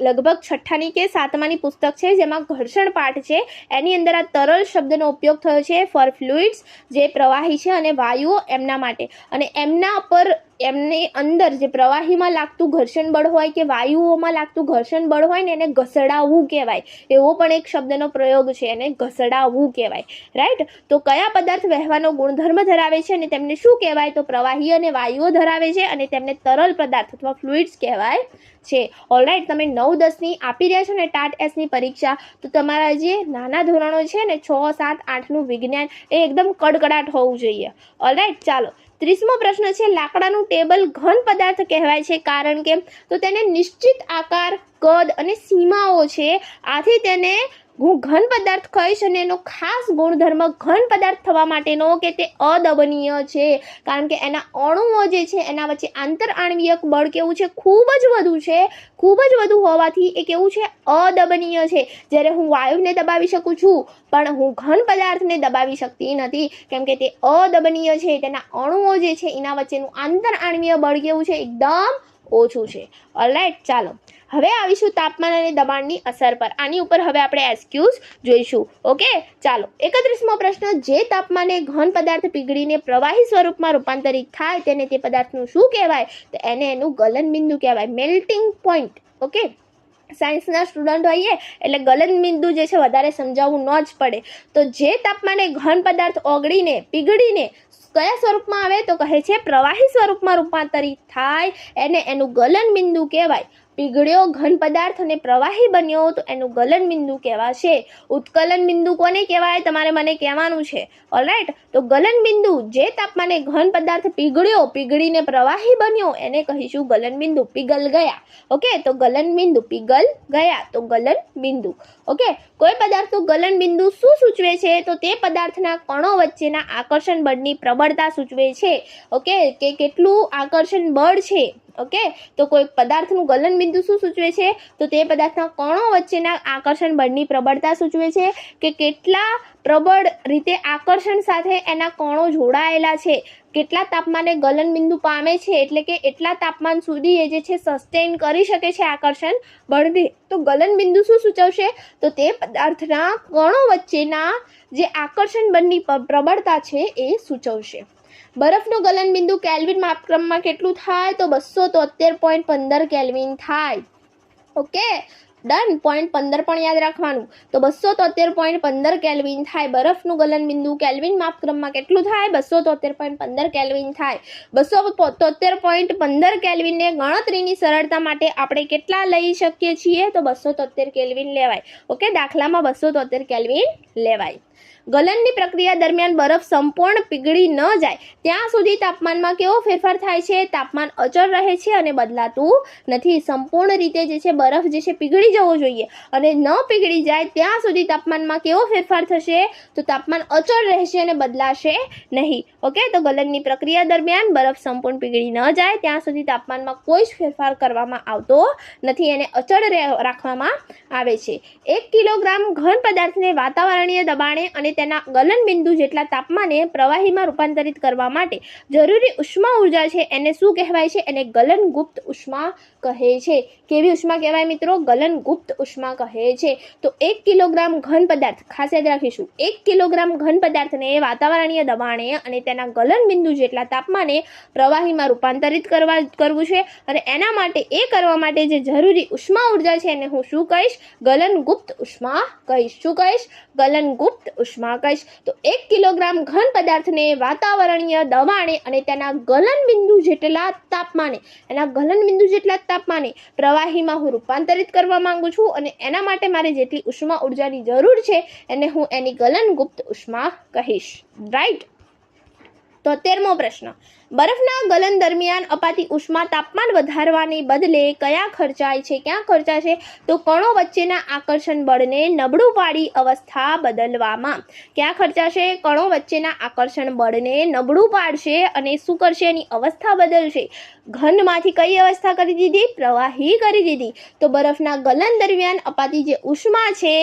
લગભગ 6ઠ્ઠાની કે 7માની પુસ્તક છે જેમાં ઘર્ષણ પાઠ છે એની અંદર આ તરલ શબ્દનો ઉપયોગ થયો છે ફોર ફ્લુઇડ્સ, જે પ્રવાહી છે, અને વાયુઓ એમના માટે. અને એમના પર એમની અંદર જે પ્રવાહીમાં લાગતું ઘર્ષણ બળ હોય કે વાયુઓમાં લાગતું ઘર્ષણ બળ હોય ને એને ઘસડાવવું કહેવાય. એવો પણ એક શબ્દનો પ્રયોગ છે, એને ઘસડાવવું કહેવાય. રાઈટ. તો કયા પદાર્થ વહેવાનો ગુણધર્મ ધરાવે છે અને તેમને શું કહેવાય? તો પ્રવાહી અને વાયુઓ ધરાવે છે અને તેમને તરલ પદાર્થ અથવા ફ્લુઇડ્સ કહેવાય છે. ઓલરાઈટ. તમે 9, 10ની આપી રહ્યા છો ને ટાટ એસની પરીક્ષા, તો તમારા જે નાના ધોરણો છે ને 6, 7, 8નું વિજ્ઞાન એ એકદમ કડકડાટ હોવું જોઈએ. ઓલરાઈટ. ચાલો 30મો પ્રશ્ન છે, લાકડાનું ટેબલ ઘન પદાર્થ કહેવાય છે કારણ કે તો તેને નિશ્ચિત આકાર, કદ અને સીમાઓ છે. આથી તેને હું ઘન પદાર્થ કહીશ અને એનો ખાસ ગુણધર્મ ઘન પદાર્થ થવા માટેનો કે તે અદબનીય છે, કારણ કે એના અણુઓ જે છે એના વચ્ચે આંતરઆણ્વિક બળ કેવું છે? ખૂબ જ વધુ છે. ખૂબ જ વધુ હોવાથી એ કેવું છે? અદબનીય છે. જ્યારે હું વાયુને દબાવી શકું છું પણ હું ઘન પદાર્થને દબાવી શકતી નથી, કેમ કે તે અદબનીય છે. તેના અણુઓ જે છે એના વચ્ચેનું આંતરઆણ્વીય બળ કેવું છે? એકદમ ઓછું છે. ઓલરાઈટ. ચાલો હવે આવીશું તાપમાન અને દબાણની અસર પર. આની ઉપર હવે આપણે એસક્યુઝ જોઈશું. ઓકે. ચાલો 31મો પ્રશ્ન, જે તાપમાને ઘન પદાર્થ પીગળીને પ્રવાહી સ્વરૂપમાં રૂપાંતરિત થાય તેને તે પદાર્થનું શું કહેવાય? તો એને એનું ગલન બિંદુ કહેવાય, મેલ્ટિંગ પોઈન્ટ. ઓકે. સાયન્સના સ્ટુડન્ટ હોઈએ એટલે ગલન બિંદુ જે છે વધારે સમજાવવું ન જ પડે. તો જે તાપમાને ઘન પદાર્થ ઓગળીને પીગળીને કયા સ્વરૂપમાં આવે? તો કહે છે પ્રવાહી સ્વરૂપમાં રૂપાંતરિત થાય એને એનું ગલન બિંદુ કહેવાય. પીગળ્યો ઘન પદાર્થ અને પ્રવાહી બન્યો તો એનું ગલન બિંદુ કહેવાશે. ઉત્કલન બિંદુ કોને કહેવાય? તમારે મને કહેવાનું છે. ઓલરાઈટ. તો ગલન બિંદુ જે તાપમાને ઘન પદાર્થ પીગળ્યો, પીગળીને પ્રવાહી બન્યો એને કહીશું ગલન બિંદુ. પીગલ ગયા. ઓકે. તો ગલન બિંદુ, પીગલ ગયા તો ગલન બિંદુ. ઓકે. કોઈ પદાર્થનું ગલન બિંદુ શું સૂચવે છે? તો તે પદાર્થના કણો વચ્ચેના આકર્ષણ બળની પ્રબળતા સૂચવે છે. ઓકે. કે કેટલું આકર્ષણ બળ છે. ઓકે. તો કોઈ પદાર્થનું ગલન બિંદુ શું સૂચવે છે? તો તે પદાર્થના કણો વચ્ચેના આકર્ષણ બળની પ્રબળતા સૂચવે છે કે કેટલા પ્રબળ રીતે આકર્ષણ સાથે એના કણો જોડાયેલા છે, કેટલા તાપમાને ગલન બિંદુ પામે છે, એટલે કે એટલા તાપમાન સુધી એ જે છે સસ્ટેન કરી શકે છે આકર્ષણ બળને. તો ગલન બિંદુ શું સૂચવશે? તો તે પદાર્થના કણો વચ્ચેના જે આકર્ષણ બળની પ્રબળતા છે એ સૂચવશે. બરફનું ગલન બિંદુ કેલ્વિન માપક્રમમાં કેટલું થાય? તો 273.15 કેલ્વિન થાય. ઓકે. ડન. 0.15 પણ યાદ રાખવાનું. તો 273.15 કેલ્વિન થાય. બરફનું ગલન બિંદુ કેલ્વિન માપક્રમમાં કેટલું થાય? 273.15 કેલ્વિન થાય. 273.15 કેલ્વિનને ગણતરીની સરળતા માટે આપણે કેટલા લઈ શકીએ છીએ? તો 273 કેલ્વિન લેવાય. ઓકે. દાખલામાં 273 કેલ્વિન લેવાય. ગલનની પ્રક્રિયા દરમિયાન બરફ સંપૂર્ણ પીગળી ન જાય ત્યાં સુધી તાપમાનમાં કેવો ફેરફાર થાય છે? તાપમાન અચળ રહે છે અને બદલાતું નથી. સંપૂર્ણ રીતે જે છે બરફ જે છે પીગળી જવો જોઈએ અને ન પીગળી જાય ત્યાં સુધી તાપમાનમાં કેવો ફેરફાર થશે? તો તાપમાન અચળ રહેશે અને બદલાશે નહીં. ઓકે. તો ગલનની પ્રક્રિયા દરમિયાન બરફ સંપૂર્ણ પીગળી ન જાય ત્યાં સુધી તાપમાનમાં કોઈ જ ફેરફાર કરવામાં આવતો નથી, એને અચળ રાખવામાં આવે છે. 1 કિલોગ્રામ ઘન પદાર્થને વાતાવરણીય દબાણે અને તેના ગલન બિંદુ જેટલા તાપમાને પ્રવાહીમાં રૂપાંતરિત કરવા માટે જરૂરી ઉષ્મા ઉર્જા છે એને શું કહેવાય છે? એને ગલન ગુપ્ત ઉષ્મા કહે છે. કેવી ઉષ્મા કહેવાય મિત્રો? ગલન ગુપ્ત ઉષ્મા કહે છે. તો 1 કિલોગ્રામ ઘન પદાર્થ, ખાસ યાદ રાખીશું, 1 કિલોગ્રામ ઘન પદાર્થને વાતાવરણીય દબાણે અને તેના ગલન બિંદુ જેટલા તાપમાને પ્રવાહીમાં રૂપાંતરિત કરવું છે અને એના માટે એ કરવા માટે જે જરૂરી ઉષ્મા ઉર્જા છે એને હું શું કહીશ? ગલન ગુપ્ત ઉષ્મા કહીશ. શું કહીશ? ગલન ગુપ્ત ઉષ્મા કહીશ. તો 1 કિલોગ્રામ ઘન પદાર્થને વાતાવરણીય દબાણે અને તેના ગલન બિંદુ જેટલા તાપમાને, એના ગલન બિંદુ જેટલા તાપમાને પ્રવાહીમાં હું રૂપાંતરિત કરવા માંગુ છું અને એના માટે મારે જેટલી ઉષ્મા ઉર્જાની જરૂર છે એને હું એની ગલન ગુપ્ત ઉષ્મા કહીશ. રાઈટ. 73મો પ્રશ્ન, બરફના ગલન દરમિયાન અપાતી ઉષ્મા તાપમાન વધારવાને બદલે કયા ખર્ચાય છે? ક્યાં ખર્ચાશે? તો કણો વચ્ચેના આકર્ષણ બળને નબળું પાડી અવસ્થા બદલવામાં. ક્યાં ખર્ચાશે? કણો વચ્ચેના આકર્ષણ બળને નબળું પાડશે અને શું કરશે? એની અવસ્થા બદલશે. ઘનમાંથી કઈ અવસ્થા કરી દીધી? પ્રવાહી કરી દીધી. તો બરફના ગલન દરમિયાન અપાતી જે ઉષ્મા છે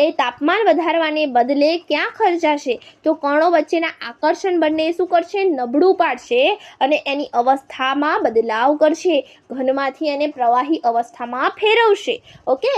એ તાપમાન વધારવાને બદલે ક્યાં ખર્ચાશે? તો કણો વચ્ચેના આકર્ષણ બળને શું કરશે? નબળું પાડશે અને એની અવસ્થામાં બદલાવ કરશે. ઘનમાંથી એને પ્રવાહી અવસ્થામાં ફેરવશે. ઓકે.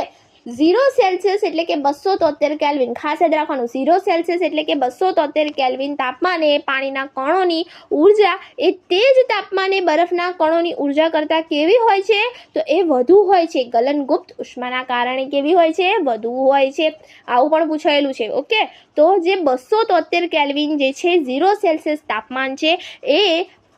0 સેલ્સિયસ એટલે કે 273 કેલ્વિન. ખાસ યાદ રાખવાનું, 0 સેલ્સિયસ એટલે કે 273 કેલ્વિન તાપમાને પાણીના કણોની ઉર્જા એ તે જ તાપમાને બરફના કણોની ઉર્જા કરતાં કેવી હોય છે? તો એ વધુ હોય છે. ગલનગુપ્ત ઉષ્માના કારણે કેવી હોય છે? વધુ હોય છે. આવું પણ પૂછાયેલું છે. ઓકે, તો જે 273 કેલ્વિન જે છે 0 સેલ્સિયસ તાપમાન છે, એ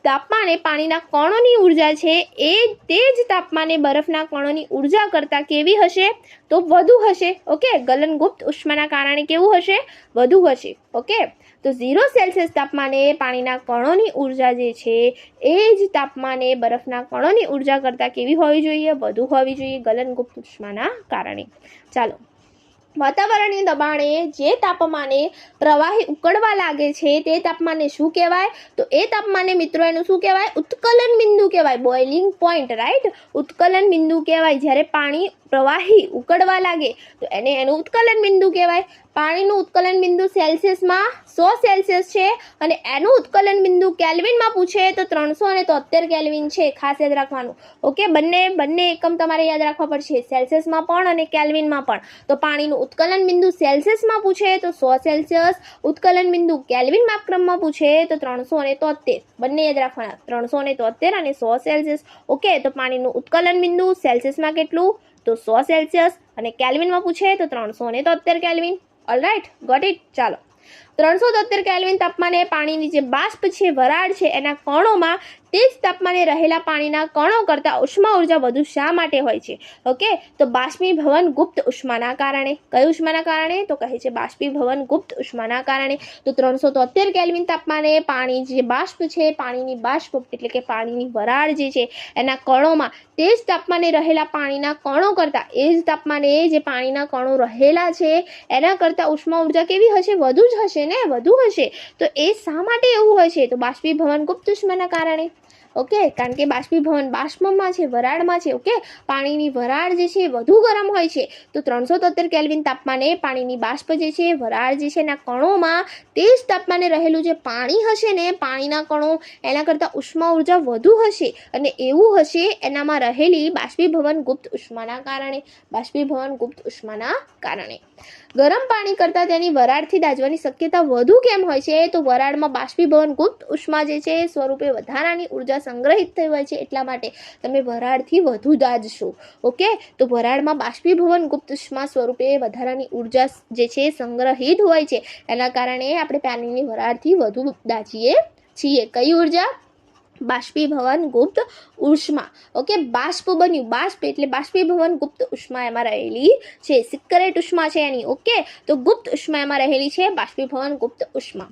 તાપમાને પાણીના કણોની ઉર્જા છે એ તે જ તાપમાને બરફના કણોની ઉર્જા કરતાં કેવી હશે? તો વધુ હશે. ઓકે, ગલનગુપ્ત ઉષ્માના કારણે કેવું હશે? વધુ હશે. ઓકે, તો 0 સેલ્સિયસ તાપમાને પાણીના કણોની ઉર્જા જે છે એ જ તાપમાને બરફના કણોની ઉર્જા કરતાં કેવી હોવી જોઈએ? વધુ હોવી જોઈએ, ગલનગુપ્ત ઉષ્માના કારણે. ચાલો, વાતાવરણીય દબાણે જે તાપમાને પ્રવાહી ઉકળવા લાગે છે તે તાપમાને શું કહેવાય? તો એ તાપમાને મિત્રો એનું શું કહેવાય? ઉત્કલન બિંદુ કહેવાય. Boiling point, right? ઉત્કલન બિંદુ કહેવાય. જ્યારે પાણી પ્રવાહી ઉકળવા લાગે તો એનું ઉત્કલન બિંદુ કહેવાય. પાણીનું ઉત્કલન બિંદુ સેલ્સિયસમાં 100 સેલ્સિયસ છે અને એનું ઉત્કલન બિંદુ કેલ્વિનમાં પૂછે તો 373 કેલ્વિન છે. ખાસ યાદ રાખવાનું. ઓકે, બંને એકમ તમારે યાદ રાખવા પડશે, સેલ્સિયસમાં પણ અને કેલ્વિનમાં પણ. તો પાણીનું ઉત્કલન બિંદુ સેલ્સિયસમાં પૂછે તો 100 સેલ્સિયસ, ઉત્કલન બિંદુ કેલ્વિન માપક્રમમાં પૂછે તો 373. બંને યાદ રાખવાના, 373 અને 100 સેલ્સિયસ. ઓકે, તો પાણીનું ઉત્કલન બિંદુ સેલ્સિયસમાં કેટલું? તો 100 સેલ્સિયસ અને કેલ્વિનમાં પૂછે તો 373 કેલ્વિન. Alright, got it. ચાલો, 373 કેલ્વિન તાપમાને પાણીની જે બાષ્પ છે, વરાળ છે, એના કણોમાં તે જ તાપમાને રહેલા પાણીના કણો કરતાં ઉષ્મા ઉર્જા વધુ શા માટે હોય છે? ઓકે, તો બાષ્પીભવન ગુપ્ત ઉષ્માના કારણે. કઈ ઉષ્માના કારણે? તો કહે છે બાષ્પીભવન ગુપ્ત ઉષ્માના કારણે. તો 373 કેલ્વિન તાપમાને પાણી જે બાષ્પ છે, પાણીની બાષ્પ એટલે કે પાણીની વરાળ જે છે એના કણોમાં તે જ તાપમાને રહેલા પાણીના કણો કરતાં, એ જ તાપમાને જે પાણીના કણો રહેલા છે એના કરતાં ઉષ્મા ઉર્જા કેવી હશે? વધુ જ હશે ને, વધુ હશે. તો એ શા માટે એવું હોય છે? તો બાષ્પીભવન ગુપ્ત ઉષ્માના કારણે. ઓકે, કારણ કે બાષ્પીભવન બાષ્પમાં છે, વરાળમાં છે. ઓકે, પાણીની વરાળ જે છે વધુ ગરમ હોય છે. તો 373 કેલ્વિન તાપમાને પાણીની બાષ્પ જે છે, વરાળ જે છે એના કણોમાં તે જ તાપમાને રહેલું જે પાણી હશે ને, પાણીના કણો, એના કરતાં ઉષ્મા ઉર્જા વધુ હશે. અને એવું હશે એનામાં રહેલી બાષ્પીભવન ગુપ્ત ઉષ્માના કારણે. બાષ્પીભવન ગુપ્ત ઉષ્માના કારણે. ગરમ પાણી કરતાં તેની વરાળથી દાઝવાની શક્યતા વધુ કેમ હોય છે? તો વરાળમાં બાષ્પીભવન ગુપ્ત ઉષ્મા જે છે સ્વરૂપે વધારાની ઉર્જા સંગ્રહિત થઈ હોય છે, એટલા માટે તમે વરાળથી વધુ દાઝશો. ઓકે, તો વરાળમાં બાષ્પીભવન ગુપ્ત ઉષ્મા સ્વરૂપે વધારાની ઉર્જા જે છે સંગ્રહિત હોય છે, એના કારણે આપણે પાણીની વરાળથી વધુ દાઝીએ છીએ. કઈ ઉર્જા? બાષ્પીભવન ગુપ્ત ઉષ્મા. ઓકે, બાષ્પ બન્યું, બાષ્પ એટલે બાષ્પીભવન ગુપ્ત ઉષ્મા એમાં રહેલી છે. સિક્રેટ ઉષ્મા છે એની. ઓકે, તો ગુપ્ત ઉષ્મા એમાં રહેલી છે, બાષ્પીભવન ગુપ્ત ઉષ્મા.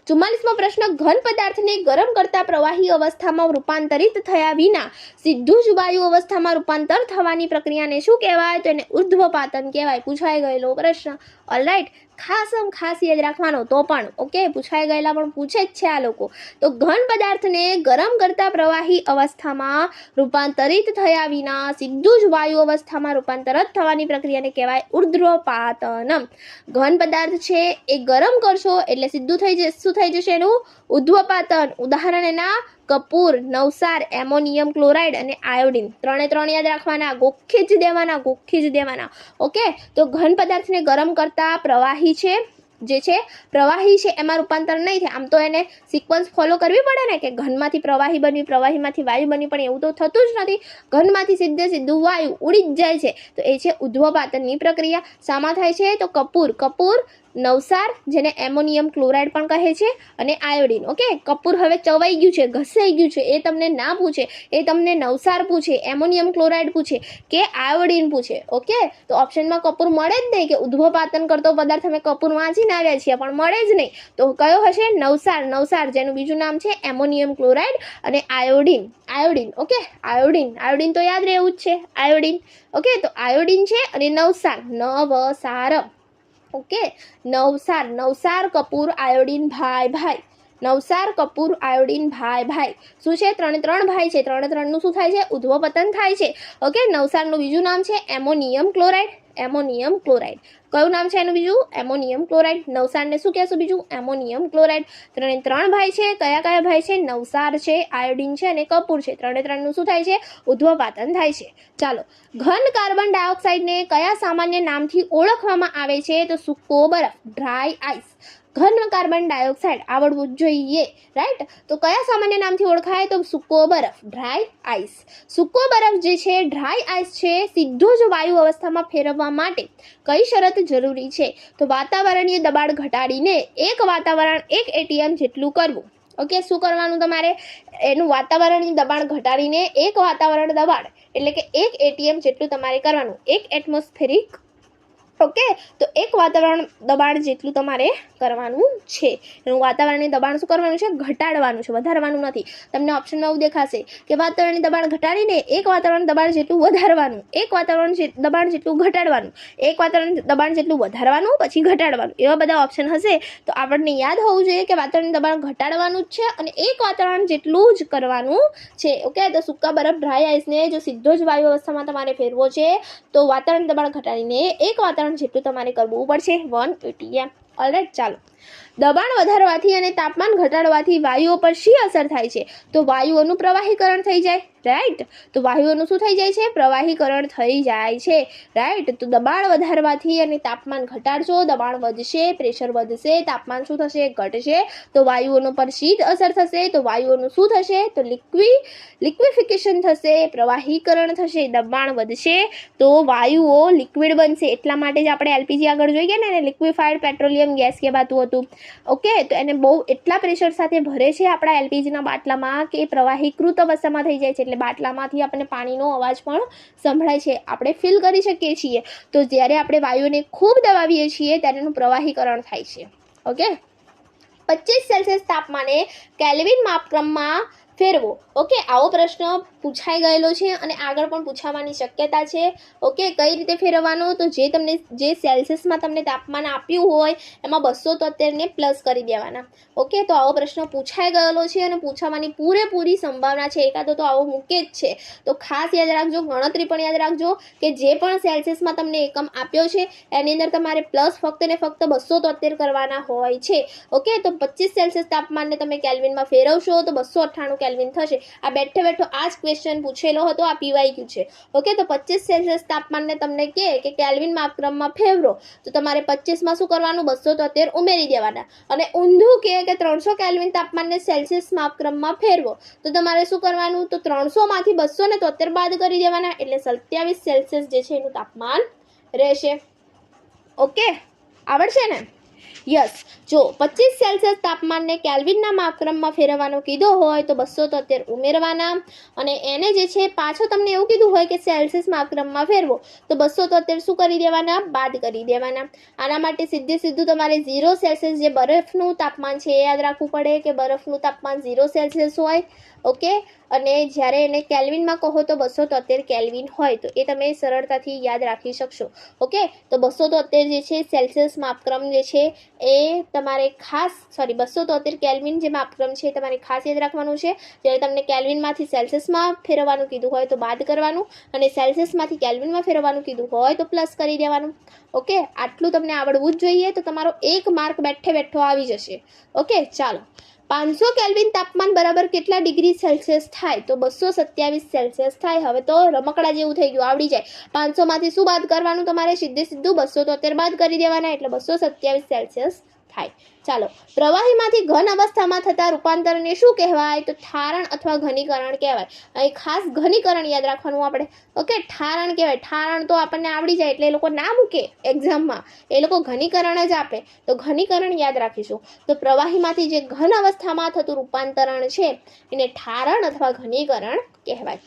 44મો પ્રશ્ન, ઘન પદાર્થને ગરમ કરતા પ્રવાહી અવસ્થામાં રૂપાંતરિત થયા વિના સીધું જ વાયુ અવસ્થામાં રૂપાંતર થવાની પ્રક્રિયાને શું કહેવાય? તો એને ઉર્ધ્વપાતન કહેવાય. પૂછાઈ ગયેલો પ્રશ્ન. ઓલરાઈટ, ખાસ યાદ રાખવાનો. તો પણ ઓકે, પૂછાઈ ગયેલા પણ પૂછે જ છે આ લોકો. તો ઘન પદાર્થને ગરમ કરતા પ્રવાહી અવસ્થામાં રૂપાંતરિત થયા વિના સીધું જ વાયુ અવસ્થામાં રૂપાંતરિત થવાની પ્રક્રિયાને કહેવાય ઉર્ધ્વપાતનમ. ઘન પદાર્થ છે એ ગરમ કરશો એટલે સીધું શું થઈ જશે એનું? ઉર્ધ્વપાતન. ઉદાહરણ એના કપૂર, નવસાર, એમોનિયમ ક્લોરાઇડ અને આયોડિન. 3 યાદ રાખવાના, ગોખી જ દેવાના. ઓકે, તો ઘન પદાર્થને ગરમ કરતા પ્રવાહી છે જે છે, પ્રવાહી છે એમાં રૂપાંતર નહીં થાય. આમ તો એને સિક્વન્સ ફોલો કરવી પડે ને, કે ઘનમાંથી પ્રવાહી બન્યું, પ્રવાહીમાંથી વાયુ બન્યું, પણ એવું તો થતું જ નથી. ઘનમાંથી સીધું વાયુ ઉડી જ જાય છે. તો એ છે ઉર્ધ્વપાતનની પ્રક્રિયા. શામાં થાય છે? તો કપૂર, નવસાર, જેને એમોનિયમ ક્લોરાઇડ પણ કહે છે, અને આયોડિન. ઓકે, કપૂર હવે ચવાઈ ગયું છે, ઘસાઈ ગયું છે, એ તમને ના પૂછે, એ તમને નવસાર પૂછે, એમોનિયમ ક્લોરાઇડ પૂછે કે આયોડિન પૂછે. ઓકે, તો ઓપ્શનમાં કપૂર મળે જ નહીં, કે ઉર્ધ્વપાતન કરતો પદાર્થ અમે કપૂર વાંચીને આવ્યા છીએ પણ મળે જ નહીં. તો કયો હશે? નવસાર, જેનું બીજું નામ છે એમોનિયમ ક્લોરાઇડ અને આયોડિન. ઓકે, આયોડિન તો યાદ રહેવું જ છે, આયોડિન. ઓકે, તો આયોડિન છે અને નવસાર. ઓકે, નવસાર, કપૂર, આયોડિન, ભાઈ. નવસાર, કપૂર, આયોડીન, ભાઈ. શું છે? 3 ભાઈ છે. 3 નું શું થાય છે? ઉધ્વપતન થાય છે. ઓકે, નવસારનું બીજું નામ છે એમોનિયમ ક્લોરાઇડ. કયું નામ છે એનું બીજું? Ammonium chloride. નવસારને શું કહેશું બીજું? Ammonium chloride. 3 ભાઈ છે. કયા ભાઈ છે? નવસાર છે, આયોડીન છે અને કપૂર છે. 3 નું શું થાય છે? ઉધ્વપાતન થાય છે. ચાલો, ઘન કાર્બન ડાયોક્સાઇડને કયા સામાન્ય નામથી ઓળખવામાં આવે છે? તો સૂકો બરફ, ડ્રાય આઈસ. ઘન કાર્બન ડાયોક્સાઇડ આવડવું જ જોઈએ, રાઈટ? તો કયા સામાન્ય નામથી ઓળખાય? તો સૂકો બરફ, ડ્રાય આઈસ. સૂકો બરફ જે છે, ડ્રાય આઈસ છે, સીધો જ વાયુ અવસ્થામાં ફેરવવા માટે કઈ શરત જરૂરી છે? તો વાતાવરણીય દબાણ ઘટાડીને એક ATM જેટલું કરવું. ઓકે, શું કરવાનું તમારે? એનું વાતાવરણીય દબાણ ઘટાડીને એક વાતાવરણ દબાણ એટલે કે 1 ATM જેટલું તમારે કરવાનું. 1 એટમોસ્ફેરિક. ઓકે, તો એક વાતાવરણ દબાણ જેટલું તમારે કરવાનું છે. એનું વાતાવરણીય દબાણ શું કરવાનું છે? ઘટાડવાનું છે, વધારવાનું નથી. તમને ઓપ્શનમાં એવું દેખાશે કે વાતાવરણીય દબાણ ઘટાડીને એક વાતાવરણ દબાણ જેટલું વધારવાનું, એક વાતાવરણ દબાણ જેટલું ઘટાડવાનું, એક વાતાવરણ દબાણ જેટલું વધારવાનું, પછી ઘટાડવાનું. એવા બધા ઓપ્શન હશે તો આપણને યાદ હોવું જોઈએ કે વાતાવરણીય દબાણ ઘટાડવાનું જ છે અને એક વાતાવરણ જેટલું જ કરવાનું છે. ઓકે, તો સૂકા બરફ, ડ્રાય આઈસને જો સીધો જ વાયુ અવસ્થામાં તમારે ફેરવો છે તો વાતાવરણ દબાણ ઘટાડીને એક વાતાવરણ જેટલું તમારે કરવું પડશે, 1 ATM. ઓલરાઈટ, ચાલો. દબાણ વધારવાથી અને તાપમાન ઘટાડવાથી વાયુઓ પર શી અસર થાય છે? તો વાયુઓનું પ્રવાહીકરણ થઈ જાય, રાઈટ? તો વાયુઓનું શું થઈ જાય છે? પ્રવાહીકરણ થઈ જાય છે, રાઈટ? તો દબાણ વધારવાથી અને તાપમાન ઘટાડશો, દબાણ વધશે, પ્રેશર વધશે, તાપમાન શું થશે? ઘટશે. તો વાયુઓનો પર શી અસર થશે? તો વાયુઓનું શું થશે? તો લિક્વિફિકેશન થશે, પ્રવાહીકરણ થશે. દબાણ વધશે તો વાયુઓ લિક્વિડ બનશે. એટલા માટે જ આપણે LPG આગળ જોઈએ ને, એને લિક્વિફાઈડ પેટ્રોલિયમ ગેસ કહેવાતું હતું. ઓકે, તો એને બહુ એટલા પ્રેશર સાથે ભરે છે આપણા LPGના બાટલામાં કે પ્રવાહીકૃત અવસ્થામાં થઈ જાય છે. એટલે બાટલામાંથી આપણને પાણીનો અવાજ પણ સંભળાય છે, આપણે ફીલ કરી શકીએ છીએ. તો જ્યારે આપણે વાયુને ખૂબ દબાવીએ છીએ ત્યારે એનું પ્રવાહીકરણ થાય છે. ઓકે, 25 સેલ્સિયસ તાપમાને કેલ્વિન માપક્રમમાં ફેરવો. ઓકે, આવો પ્રશ્ન પૂછાઈ ગયેલો છે અને આગળ પણ પૂછાવાની શક્યતા છે. ઓકે, કઈ રીતે ફેરવવાનો? તો જે સેલ્સિયસમાં તમને તાપમાન આપ્યું હોય એમાં 273 ને પ્લસ કરી દેવાના. ઓકે, તો આવો પ્રશ્ન પૂછાઈ ગયેલો છે અને પૂછાવાની પૂરેપૂરી સંભાવના છે. એકાદો તો આવો મૂકે જ છે. તો ખાસ યાદ રાખજો, ગણતરી પણ યાદ રાખજો કે જે પણ સેલ્સિયસમાં તમને એકમ આપ્યો છે એની અંદર તમારે પ્લસ ફક્ત ને ફક્ત 273 કરવાના હોય છે. ઓકે, તો 25 સેલ્સિયસ તાપમાનને તમે કેલ્વિનમાં ફેરવશો તો 298 કેલ્વિન થશે. આ બેઠે આ જ ક્વેશ્ચન પૂછેલો હતો, આ PYQ છે. ઓકે, તો 25 સેલ્સિયસ તાપમાનને તમને કે કેલ્વિન માપક્રમમાં ફેરવો તો તમારે 25 માં શું કરવાનું? 273 ઉમેરી દેવાના. અને ઊંધું કે 300 કેલ્વિન તાપમાનને સેલ્સિયસ માપક્રમમાં ફેરવો તો તમારે શું કરવાનું? તો 300 માંથી 273 બાદ કરી દેવાના. એટલે 27 સેલ્સિયસ જે છે એનું તાપમાન રહેશે. ઓકે, આવડશે ને? યસ. જો 25 સેલ્સિયસ તાપમાનને કેલ્વિનના માપક્રમમાં ફેરવવાનો કીધો હોય તો 273 ઉમેરવાના. અને એને જે છે પાછો તમને એવું કીધું હોય કે સેલ્સિયસ માપક્રમમાં ફેરવો તો 273 શું કરી દેવાના? બાદ કરી દેવાના. આના માટે સીધું તમારે 0 સેલ્સિયસ જે બરફનું તાપમાન છે એ યાદ રાખવું પડે કે બરફનું તાપમાન 0 સેલ્સિયસ હોય. ઓકે, અને જ્યારે એને કેલ્વિનમાં કહો તો 273 કેલ્વિન હોય. તો એ તમે સરળતાથી યાદ રાખી શકશો. ઓકે, તો 273 જે છે સેલ્સિયસ માપક્રમ જે છે એ તમારે ખાસ 273 કેલ્વિન જે માપક્રમ છે તમારે ખાસ યાદ રાખવાનું છે. જ્યારે તમને કેલ્વિનમાંથી સેલ્સિયસમાં ફેરવવાનું કીધું હોય તો બાદ કરવાનું અને સેલ્સિયસમાંથી કેલ્વિનમાં ફેરવવાનું કીધું હોય તો પ્લસ કરી દેવાનું. ઓકે, આટલું તમને આવડવું જ જોઈએ તો તમારો 1 માર્ક બેઠો આવી જશે. ઓકે, ચાલો. 500 કેલ્વિન તાપમાન બરાબર કેટલા ડિગ્રી સેલ્સિયસ થાય? તો 227 સેલ્સિયસ થાય. હવે તો રમકડા જેવું થઈ ગયું, આવડી જાય. 500 માંથી શું બાદ કરવાનું? તમારે સીધું 273 બાદ કરી દેવાના એટલે 227 સેલ્સિયસ થાય. ચાલો, પ્રવાહીમાંથી ઘન અવસ્થામાં થતા રૂપાંતરને શું કહેવાય? તો ઠારણ અથવા ઘનીકરણ કહેવાય. અહીં ખાસ ઘનીકરણ યાદ રાખવાનું આપણે. ઓકે, ઠારણ કહેવાય. ઠારણ તો આપણને આવડી જાય એટલે એ લોકો ના મૂકે એક્ઝામમાં, એ લોકો ઘનીકરણ જ આપે. તો ઘનીકરણ યાદ રાખીશું. તો પ્રવાહીમાંથી જે ઘન અવસ્થામાં થતું રૂપાંતરણ છે એને ઠારણ અથવા ઘનીકરણ કહેવાય.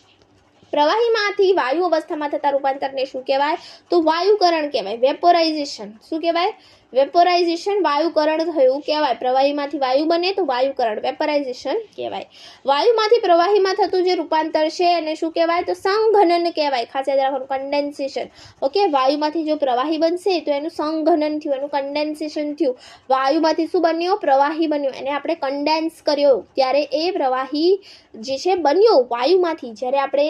પ્રવાહીમાંથી વાયુ અવસ્થામાં થતા રૂપાંતરને શું કહેવાય? તો વાયુકરણ કહેવાય. વેપોરાઇઝેશન. શું કહેવાય? વેપોરાઇઝેશન વાયુકરણ થયું કહેવાય. પ્રવાહીમાંથી વાયુ બને તો વાયુકરણ વેપોરાઇઝેશન કહેવાય. વાયુમાંથી પ્રવાહીમાં થતું જે રૂપાંતર છે એને શું કહેવાય તો સંઘનન કહેવાય. ખાસ યાદ રાખવાનું કન્ડેન્સેશન. ઓકે, વાયુમાંથી જો પ્રવાહી બનશે તો એનું સંઘનન થયું, એનું કન્ડેન્સેશન થયું. વાયુમાંથી શું બન્યો? પ્રવાહી બન્યો. એને આપણે કન્ડેન્સ કર્યો ત્યારે એ પ્રવાહી જે છે બન્યો વાયુમાંથી. જ્યારે આપણે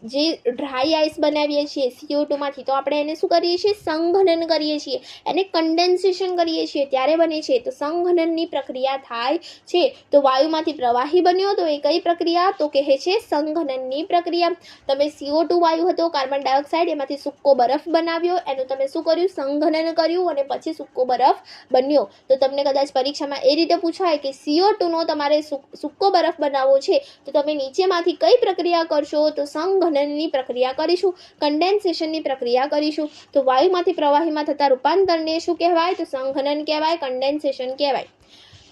જે ડ્રાય આઈસ બનાવીએ છીએ CO2 માંથી તો આપણે એને શું કરીએ છીએ? સંઘનન કરીએ છીએ, એને કન્ડેન્સેશન કરીએ છીએ ત્યારે બને છે. તો સંઘનનની પ્રક્રિયા થાય છે. તો વાયુમાંથી પ્રવાહી બન્યો તો એ કઈ પ્રક્રિયા? તો કહે છે સંઘનનની પ્રક્રિયા. તમે CO2 વાયુ હતો, કાર્બન ડાયોક્સાઇડ, એમાંથી સૂકો બરફ બનાવ્યો, એનું તમે શું કર્યું? સંઘનન કર્યું અને પછી સૂકો બરફ બન્યો. તો તમને કદાચ પરીક્ષામાં એ રીતે પૂછાય કે CO2 નો તમારે સૂકો બરફ બનાવવો છે તો તમે નીચેમાંથી કઈ પ્રક્રિયા કરશો? તો સંઘનનની પ્રક્રિયા કરીશું, કન્ડેન્સેશનની પ્રક્રિયા કરીશું. તો વાયુમાંથી પ્રવાહીમાં થતા રૂપાંતરને શું કહેવાય? તો સંઘનન કહેવાય, કન્ડેન્સેશન કહેવાય.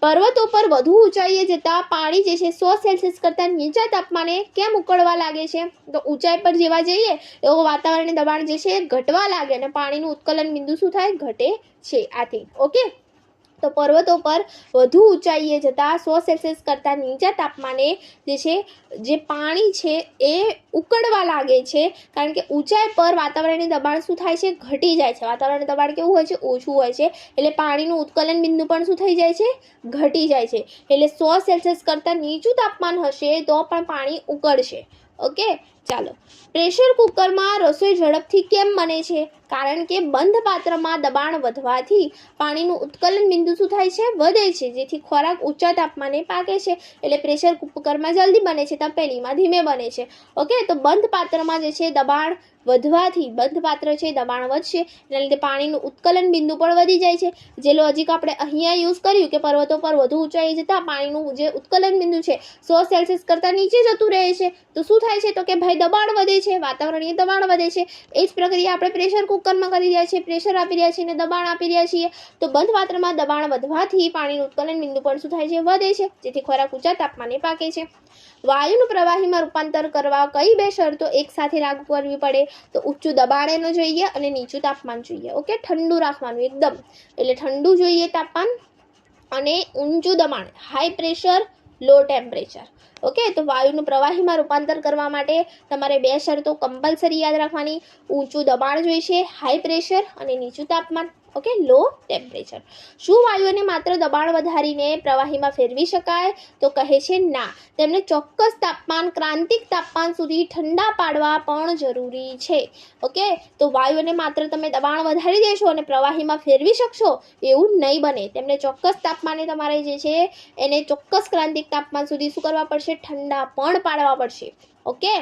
પર્વતો પર વધુ ઊંચાઈએ જતા પાણી જે છે 100 સેલ્સિયસ કરતાં નીચા તાપમાને કેમ ઉકળવા લાગે છે? તો ઊંચાઈ પર જેવા જઈએ એવો વાતાવરણીય દબાણ જે છે ઘટવા લાગે અને પાણીનું ઉત્કલન બિંદુ શું થાય? ઘટે છે. આથી ઓકે, તો પર્વતો પર વધુ ઊંચાઈએ જતા 100 સેલ્સિયસ કરતાં નીચા તાપમાને જે છે જે પાણી છે એ ઉકળવા લાગે છે, કારણ કે ઊંચાઈ પર વાતાવરણીય દબાણ શું થાય છે? ઘટી જાય છે. વાતાવરણીય દબાણ કેવું હોય છે? ઓછું હોય છે. એટલે પાણીનું ઉત્કલન બિંદુ પણ શું થઈ જાય છે? ઘટી જાય છે. એટલે 100 સેલ્સિયસ કરતાં નીચું તાપમાન હશે તો પણ પાણી ઉકળશે. ઓકે, ચાલો. પ્રેશર કુકરમાં રસોઈ ઝડપથી કેમ બને છે? કારણ કે બંધ પાત્રમાં દબાણ વધવાથી પાણીનું ઉત્કલન બિંદુ શું થાય છે? વધે છે, જેથી ખોરાક ઊંચા તાપમાને પાકે છે. એટલે પ્રેશર કુકરમાં જલ્દી બને છે, તપેલીમાં ધીમે બને છે. ઓકે, તો બંધ પાત્રમાં જે છે દબાણ વધવાથી, બંધ પાત્ર છે દબાણ વધશે, એના લીધે પાણીનું ઉત્કલન બિંદુ પણ વધી જાય છે. જે લોજિક આપણે અહીંયા યુઝ કર્યું કે પર્વતો પર વધુ ઊંચાઈ જતાં પાણીનું જે ઉત્કલન બિંદુ છે 100 સેલ્સિયસ કરતાં નીચે જતું રહે છે, તો શું થાય છે? તો કે ભાઈ દબાણ વધે છે, વાતાવરણીય દબાણ વધે છે. એ જ પ્રક્રિયા આપણે પ્રેશર કુકરમાં કરી રહ્યા છીએ, પ્રેશર આપી રહ્યા છીએ અને દબાણ આપી રહ્યા છીએ. તો બંધ પાત્રમાં દબાણ વધવાથી પાણીનું ઉત્કલન બિંદુ પણ શું થાય છે? વધે છે, જેથી ખોરાક ઊંચા તાપમાને પાકે છે. વાયુનું પ્રવાહીમાં રૂપાંતર કરવા કઈ બે શરતો એકસાથે લાગુ કરવી પડે? તો ઊંચું દબાણ એનું જોઈએ અને નીચું તાપમાન જોઈએ. ઓકે, ઠંડુ રાખવાનું એકદમ, એટલે ઠંડુ જોઈએ તાપમાન અને ઊંચું દબાણ, હાઈ પ્રેશર લો ટેમ્પરેચર. ઓકે, તો વાયુનું પ્રવાહીમાં રૂપાંતર કરવા માટે તમારે બે શરતો કમ્પલસરી યાદ રાખવાની. ઊંચું દબાણ જોઈશે, હાઈ પ્રેશર, અને નીચું તાપમાન. ઓકે, લો ટેમ્પરેચર. શું વાયુઓને માત્ર દબાણ વધારીને પ્રવાહીમાં ફેરવી શકાય? તો કહે છે ના, તેમને ચોક્કસ તાપમાન, ક્રાંતિક તાપમાન સુધી ઠંડા પાડવા પણ જરૂરી છે. ઓકે, તો વાયુઓને માત્ર તમે દબાણ વધારી દેશો અને પ્રવાહીમાં ફેરવી શકશો એવું નહીં બને. તેમને ચોક્કસ તાપમાને તમારે જે છે એને ચોક્કસ ક્રાંતિક તાપમાન સુધી શું કરવા પડશે? ઠંડા પણ પાડવા પડશે. ઓકે,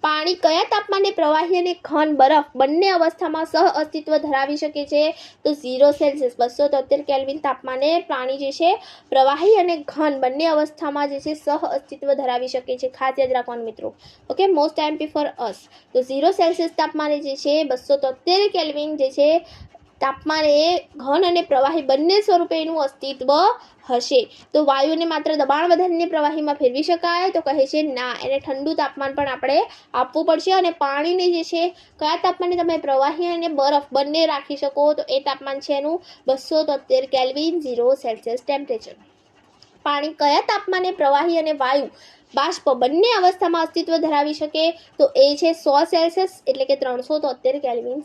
પાણી કયા તાપમાને પ્રવાહી અને ઘન બરફ બંને અવસ્થામાં સહ અસ્તિત્વ ધરાવી શકે છે? તો 0 સેલ્સિયસ 273 કેલ્વિન તાપમાને પાણી જે છે પ્રવાહી અને ઘન બંને અવસ્થામાં જે છે સહ અસ્તિત્વ ધરાવી શકે છે. ખાસ યાદ રાખવાનું મિત્રો. Okay, most MP for us. તો 0 સેલ્સિયસ તાપમાને જે છે 273 કેલ્વિન જે છે તાપમાને ઘન અને પ્રવાહી બંને સ્વરૂપે એનું અસ્તિત્વ હશે. તો વાયુને માત્ર દબાણ વધારીને પ્રવાહીમાં ફેરવી શકાય? તો કહે છે ના, એને ઠંડુ તાપમાન પણ આપણે આપવું પડશે. અને પાણીને જે છે કયા તાપમાને તમે પ્રવાહી અને બરફ બંને રાખી શકો? તો એ તાપમાન છે એનું 273 કેલ્વિન 0 સેલ્સિયસ ટેમ્પરેચર. પાણી કયા તાપમાને પ્રવાહી અને વાયુ બાષ્પ બંને અવસ્થામાં અસ્તિત્વ ધરાવી શકે? તો એ છે 100 સેલ્સિયસ એટલે કે 373 કેલ્વિન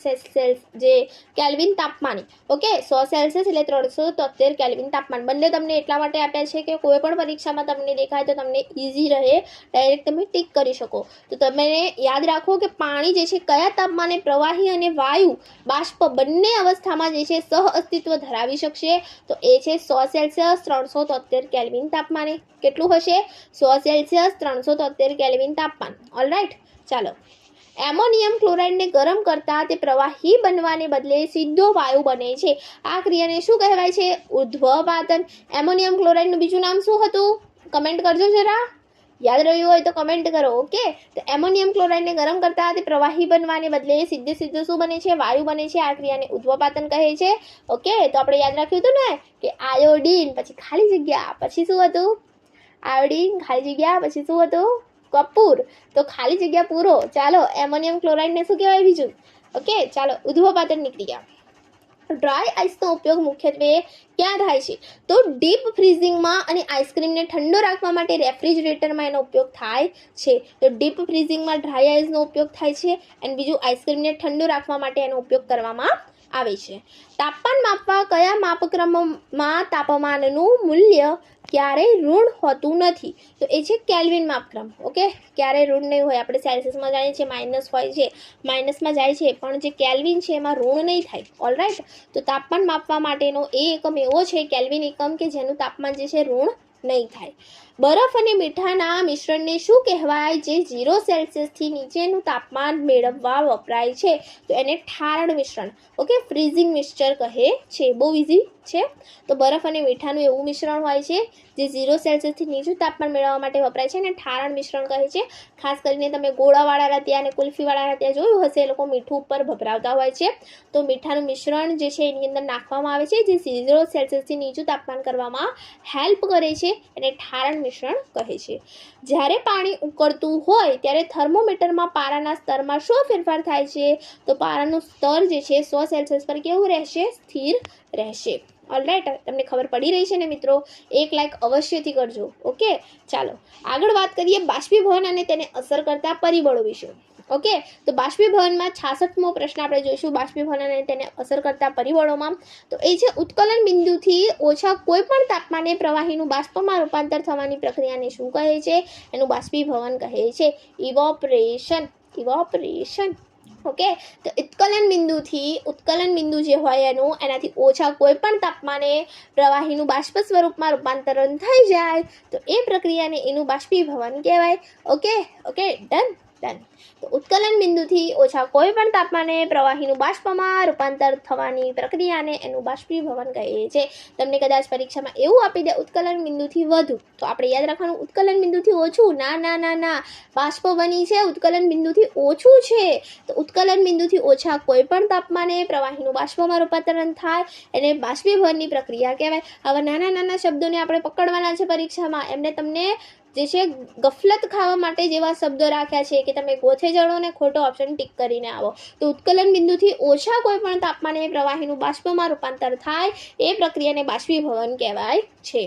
જે કેલ્વિન તાપમાને. ઓકે, 100 સેલ્સિયસ એટલે 373 કેલ્વિન તાપમાન. બંને તમને એટલા માટે આપ્યા છે કે કોઈ પણ પરીક્ષામાં તમને દેખાય તો તમને ઇઝી રહે, ડાયરેક્ટ તમે ટીક કરી શકો. તો તમે યાદ રાખો કે પાણી જે છે કયા તાપમાને પ્રવાહી અને વાયુ બાષ્પ બંને અવસ્થામાં જે છે સહ અસ્તિત્વ ધરાવી શકશે? તો એ છે 100 સેલ્સિયસ 373 કેલ્વિન તાપમાને. કેટલું હશે? 100 સેલ્સિયસ 373 કેલ્વિન તાપમાન. ઓલરાઈટ, ચાલો. એમોનિયમ ક્લોરાઇડને ગરમ કરતા તે પ્રવાહી બનવાને બદલે સીધો વાયુ બને છે. આ ક્રિયાને શું કહેવાય છે? ઉર્ધ્વપાતન. એમોનિયમ ક્લોરાઇડનું બીજું નામ શું હતું? કમેન્ટ કરજો જરા, યાદ રહ્યું હોય તો કમેન્ટ કરો. ઓકે, તો એમોનિયમ ક્લોરાઇડને ગરમ કરતા તે પ્રવાહી બનવાને બદલે સીધે શું બને છે? વાયુ બને છે. આ ક્રિયાને ઉર્ધ્વપાતન કહે છે. ઓકે, તો આપણે યાદ રાખ્યું હતું ને કે આયોડીન પછી ખાલી જગ્યા પછી શું હતું? આયોડીન ખાલી જગ્યા પછી શું હતું? કપૂર. તો ખાલી જગ્યા પૂરો. ચાલો, એમોનિયમ ક્લોરાઇડને શું કહેવાય બીજું? ઓકે, ચાલો, ઉર્ધ્વપાતનની ક્રિયા. ડ્રાય આઈસનો ઉપયોગ મુખ્યત્વે ક્યાં થાય છે? તો ડીપ ફ્રીઝિંગમાં અને આઈસ્ક્રીમને ઠંડો રાખવા માટે રેફ્રિજરેટરમાં એનો ઉપયોગ થાય છે. તો ડીપ ફ્રીઝિંગમાં ડ્રાય આઈસનો ઉપયોગ થાય છે અને બીજું આઈસ્ક્રીમને ઠંડો રાખવા માટે એનો ઉપયોગ કરવામાં આવે છે. તાપમાન માપવા કયા માપક્રમમાં તાપમાનનું મૂલ્ય ક્યારેય ઋણ હોતું નથી? તો એ છે કેલ્વિન માપક્રમ. ઓકે, ક્યારેય ઋણ નહીં હોય. આપણે સેલ્સિયસમાં જાણીએ છીએ માઇનસ હોય છે, માઇનસમાં જાય છે, પણ જે કેલ્વિન છે એમાં ઋણ નહીં થાય. ઓલરાઈટ, તો તાપમાન માપવા માટેનો એ એકમ એવો છે કેલ્વિન એકમ કે જેનું તાપમાન જે છે ઋણ નહીં થાય. બરફ અને મીઠાના મિશ્રણને શું કહેવાય જે 0 સેલ્સિયસથી નીચેનું તાપમાન મેળવવા વપરાય છે? તો એને ઠારણ મિશ્રણ, ઓકે, ફ્રીઝિંગ મિક્સચર કહે છે. બહુ ઇઝી છે. તો બરફ અને મીઠાનું એવું મિશ્રણ હોય છે જે 0 સેલ્સિયસથી નીચું તાપમાન મેળવવા માટે વપરાય છે અને ઠારણ મિશ્રણ કહે છે. ખાસ કરીને તમે ગોળાવાળા રતિયા અને કુલ્ફીવાળા રતિયા જોયું હશે, એ લોકો મીઠું ઉપર ભભરાવતા હોય છે. તો મીઠાનું મિશ્રણ જે છે એની અંદર નાખવામાં આવે છે જે 0 સેલ્સિયસથી નીચું તાપમાન કરવામાં હેલ્પ કરે છે, એને ઠારણ મિશ્રણ કહે છે. જ્યારે પાણી ઉકળતું હોય ત્યારે થર્મોમીટરમાં પારાના સ્તરમાં શું ફેરફાર થાય છે? તો પારાનું સ્તર જે છે 100 સેલ્સિયસ પર કેવું રહેશે? સ્થિર રહેશે. ઓલરાઈટ, તમને ખબર પડી રહી છે ને મિત્રો? એક લાઈક અવશ્યથી કરજો. ઓકે, ચાલો આગળ વાત કરીએ બાષ્પીભવન અને તેને અસર કરતા પરિબળો વિશે. ઓકે, તો બાષ્પીભવનમાં 66મો પ્રશ્ન આપણે જોઈશું. બાષ્પીભવન અને તેને અસર કરતા પરિબળોમાં તો એ છે ઉત્કલન બિંદુથી ઓછા કોઈ પણ તાપમાને પ્રવાહીનું બાષ્પમાં રૂપાંતર થવાની પ્રક્રિયાને શું કહે છે? એનું બાષ્પીભવન કહે છે. ઇવોપરેશન. ઓકે, તો ઉત્કલન બિંદુ જે હોય એનાથી ઓછા કોઈ પણ તાપમાને પ્રવાહીનું બાષ્પ સ્વરૂપમાં રૂપાંતરણ થઈ જાય તો એ પ્રક્રિયાને એનું બાષ્પીભવન કહેવાય. Okay, done. તો ઉત્કલન બિંદુથી ઓછા કોઈ પણ તાપમાને પ્રવાહીનું બાષ્પમાં રૂપાંતર થવાની પ્રક્રિયાને એનું બાષ્પીભવન કહે છે. તમને કદાચ પરીક્ષામાં એવું આપી દે ઉત્કલન બિંદુથી વધુ, તો આપણે યાદ રાખવાનું ઉત્કલન બિંદુથી ઓછું. ના, બાષ્પ બની છે, ઉત્કલન બિંદુથી ઓછું છે. તો ઉત્કલન બિંદુથી ઓછા કોઈ પણ તાપમાને પ્રવાહીનું બાષ્પમાં રૂપાંતરણ થાય એને બાષ્પીભવનની પ્રક્રિયા કહેવાય. હવે નાના શબ્દોને આપણે પકડવાના છે પરીક્ષામાં. એમને તમને જે છે ગફલત ખાવા માટે જેવા શબ્દો રાખ્યા છે કે તમે ગોથે જડો ને ખોટો ઓપ્શન ટીક કરીને આવો. તો ઉત્કલન બિંદુથી ઓછા કોઈ પણ તાપમાને પ્રવાહીનું બાષ્પમાં રૂપાંતર થાય એ પ્રક્રિયાને બાષ્પીભવન કહેવાય છે.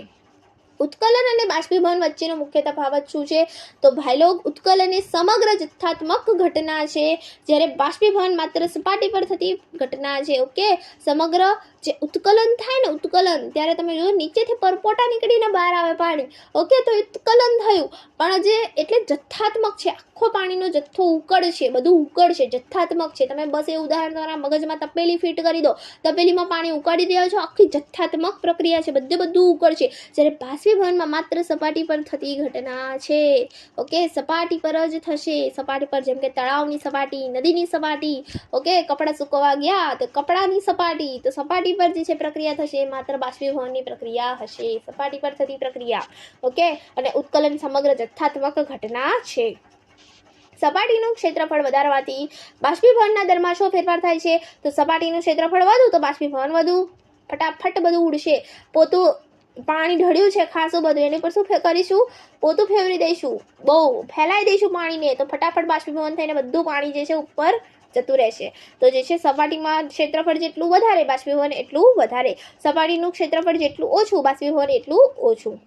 ઉત્કલન અને બાષ્પીભવન વચ્ચેનો મુખ્ય તફાવત શું છે? તો ભાઈ લોગ, ઉત્કલન એ સમગ્ર જથ્થાત્મક ઘટના છે, જ્યારે બાષ્પીભવન માત્ર સપાટી પર થતી ઘટના છે. ઓકે, સમગ્ર જે ઉત્કલન થાય ને ત્યારે તમે જો નીચેથી પરપોટા નીકળીને બહાર આવે પાણી. ઓકે, તો ઉત્કલન થયું, પણ જે એટલે જથ્થાત્મક છે, આખો પાણીનો જથ્થો ઉકળશે, બધું ઉકળશે, જથ્થાત્મક છે. તમે બસ એ ઉદાહરણ તમારા મગજમાં તપેલી ફિટ કરી દો, તપેલીમાં પાણી ઉકાળી દેવા છો, આખી જથ્થાત્મક પ્રક્રિયા છે, બધું ઉકળશે. જ્યારે બાષ્પીભવનમાં માત્ર સપાટી પર થતી ઘટના છે. ઓકે, સપાટી પર જ થશે. સપાટી પર, જેમ કે તળાવની સપાટી, નદીની સપાટી. ઓકે, કપડાં સુકવવા ગયા તો કપડાની સપાટી, તો સપાટી પર જે છે પ્રક્રિયા થશે માત્ર બાષ્પીભવનની પ્રક્રિયા હશે, સપાટી પર થતી પ્રક્રિયા. ઓકે, અને ઉત્કલન સમગ્ર જથ્થાત્મક ઘટના છે. સપાટીનું ક્ષેત્રફળ વધારવાથી બાષ્પીભવનના દરમાં શું ફેરફાર થાય છે? તો સપાટીનું ક્ષેત્રફળ વધુ તો બાષ્પીભવન વધુ, ફટાફટ બધું ઉડશે. પોતું પાણી ઢળ્યું છે ખાસું બધું, એની પર શું કરીશું? પોતું ફેરવી દઈશું, બહુ ફેલાઈ દઈશું પાણીને, તો ફટાફટ બાષ્પીભવન થઈને બધું પાણી જે છે ઉપર જતું રહેશે. તો જે છે સપાટીમાં ક્ષેત્રફળ જેટલું વધારે બાષ્પીભવન એટલું વધારે, સપાટીનું ક્ષેત્રફળ જેટલું ઓછું બાષ્પીભવન એટલું ઓછું.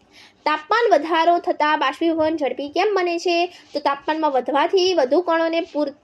તાપમાન વધારો થતાં બાષ્પીભવન ઝડપી કેમ બને છે? તો તાપમાનમાં વધવાથી વધુ કણોને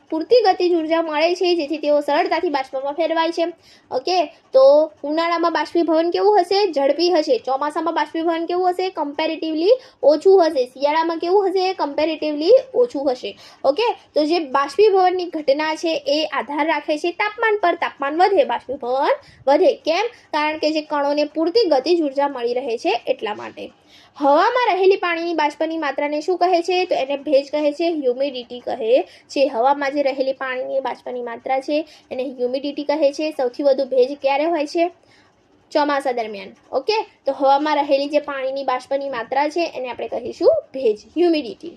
પૂરતી ગતિજ ઉર્જા મળે છે, જેથી તેઓ સરળતાથી બાષ્પમાં ફેરવાય છે. ઓકે, તો ઉનાળામાં બાષ્પીભવન કેવું હશે? ઝડપી હશે. ચોમાસામાં બાષ્પીભવન કેવું હશે? કમ્પેરેટિવલી ઓછું હશે. શિયાળામાં કેવું હશે? કમ્પેરેટિવલી ઓછું હશે. ઓકે, તો જે બાષ્પીભવનની ઘટના છે એ આધાર રાખે છે તાપમાન પર. તાપમાન વધે, બાષ્પીભવન વધે. કેમ? કારણ કે જે કણોને પૂરતી ગતિજ ઉર્જા મળી રહે છે એટલા માટે. હવામાં રહેલી પાણીની બાષ્પની માત્રાને શું કહે છે? તો એને ભેજ કહે છે, હ્યુમિડિટી કહે છે. હવામાં જે રહેલી પાણીની બાષ્પની માત્રા છે એને હ્યુમિડિટી કહે છે. સૌથી વધુ ભેજ ક્યારે હોય છે? ચોમાસા દરમિયાન. ઓકે, તો હવામાં રહેલી જે પાણીની બાષ્પની માત્રા છે એને આપણે કહીશું ભેજ, હ્યુમિડિટી.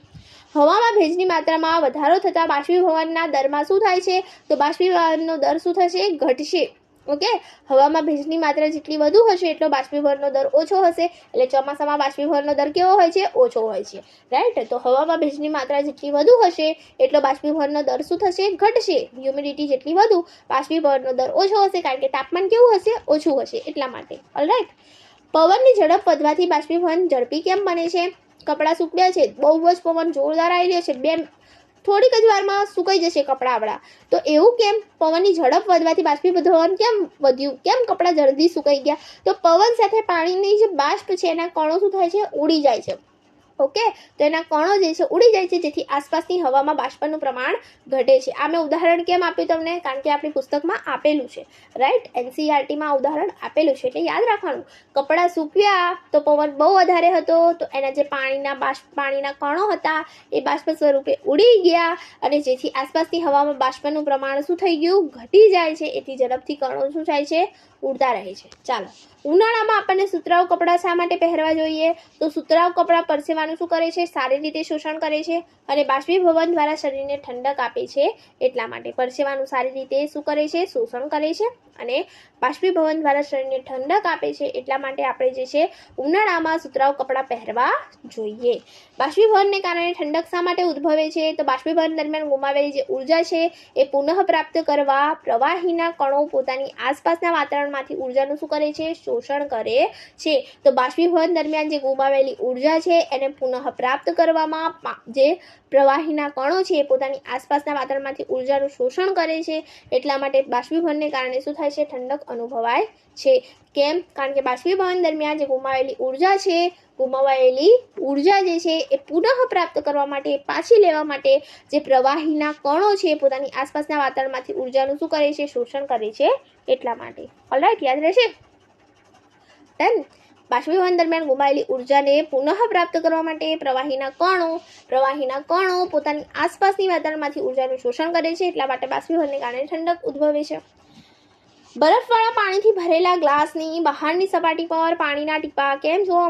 હવામાં ભેજની માત્રામાં વધારો થતાં બાષ્પીભવનના દરમાં શું થાય છે? તો બાષ્પીભવનનો દર શું થશે? ઘટશે. ઓકે, હવામાં ભેજની માત્રા જેટલી વધુ હશે એટલો બાષ્પીભવનનો દર ઓછો હશે. એટલે ચોમાસામાં બાષ્પીભવનનો દર કેવો હોય છે? ઓછો હોય છે, રાઈટ. તો હવામાં ભેજની માત્રા જેટલી વધુ હશે એટલો બાષ્પીભવનનો દર શું થશે? ઘટશે. હ્યુમિડિટી જેટલી વધુ બાષ્પીભવનનો દર ઓછો હશે, કારણ કે તાપમાન કેવું હશે? ઓછું હશે, એટલા માટે. ઓલરાઈટ. પવનની ઝડપ વધવાથી બાષ્પીભવન ઝડપી કેમ બને છે? કપડાં સૂકવ્યા છે, બહુ જ પવન જોરદાર આવી રહ્યો છે, થોડીક જ વારમાં સુકાઈ જશે કપડાં આપણા. તો એવું કેમ? પવનની ઝડપ વધવાથી બાષ્પીભવન કેમ વધ્યું? કેમ કપડાં જલ્દી સુકાઈ ગયા? તો પવન સાથે પાણીની જે બાષ્પ છે એના કણો શું થાય છે? ઉડી જાય છે. ઓકે, તો એના કણો જે છે ઉડી જાય છે, જેથી આસપાસની હવામાં બાષ્પનું પ્રમાણ ઘટે છે. આ મેં ઉદાહરણ કેમ આપ્યું તમને? કારણ કે આપણી પુસ્તકમાં આપેલું છે, રાઈટ. એનસીઈઆરટીમાં ઉદાહરણ આપેલું છે, એટલે યાદ રાખવાનું. કપડાં સૂકવ્યા તો પવન બહુ વધારે હતો, તો એના જે પાણીના કણો હતા એ બાષ્પ સ્વરૂપે ઉડી ગયા, અને જેથી આસપાસની હવામાં બાષ્પનું પ્રમાણ શું થઈ ગયું? ઘટી જાય છે. એથી ઝડપથી કણો શું થાય છે? ઉડતા રહે છે. ચાલો, ઉનાળામાં આપણને સુતરાઉ કપડાં શા માટે પહેરવા જોઈએ? તો સુતરાઉ કપડાં પરસેવાનું શું કરે છે? સારી રીતે શોષણ કરે છે, અને બાષ્પીભવન દ્વારા શરીરને ઠંડક આપે છે, એટલા માટે. પરસેવાનું સારી રીતે શું કરે છે? શોષણ કરે છે, અને બાષ્પીભવન દ્વારા શરીરને ઠંડક આપે છે, એટલા માટે આપણે જે છે ઉનાળામાં સુતરાઉ કપડાં પહેરવા જોઈએ. બાષ્પીભવનને કારણે ઠંડક શા માટે ઉદ્ભવે છે? તો બાષ્પીભવન દરમિયાન ગુમાવેલી જે ઉર્જા છે એ પુનઃ પ્રાપ્ત કરવા પ્રવાહીના કણો પોતાની આસપાસના વાતાવરણમાંથી ઉર્જાનું શું કરે છે? શોષણ કરે છે. તો બાષ્પીભવન દરમિયાન જે ગુમાવેલી ઉર્જા છે એને પુનઃ પ્રાપ્ત કરવામાં જે પ્રવાહીના કણો છે એ પોતાની આસપાસના વાતાવરણમાંથી ઉર્જાનું શોષણ કરે છે, એટલા માટે બાષ્પીભવનને કારણે શું થાય છે? ઠંડક અનુભવાય છે. કેમ? કારણ કે બાષ્પીભવન દરમિયાન જે ગુમાવેલી ઉર્જા છે, ગુમાવાયેલી ઉર્જા જે છે એ પુનઃ પ્રાપ્ત કરવા માટે, પાછી લેવા માટે જે પ્રવાહીના કણો છે પોતાની આસપાસના વાતાવરણમાંથી ઉર્જાનું શું કરે છે? શોષણ કરે છે, એટલા માટે. ઓલરાઈટ, યાદ રહેશે? ડન. બાષ્પીભવન દરમિયાન ગુમાવેલી ઉર્જાને પુનઃ પ્રાપ્ત કરવા માટે પ્રવાહીના કણો પોતાની આસપાસની વાતાવરણમાંથી ઉર્જાનું શોષણ કરે છે, એટલા માટે બાષ્પીભવનને કારણે ઠંડક ઉદ્ભવે છે. બરફવાળા પાણીથી ભરેલા ગ્લાસની બહારની સપાટી પર પાણીના ટીપાં કેમ જોવા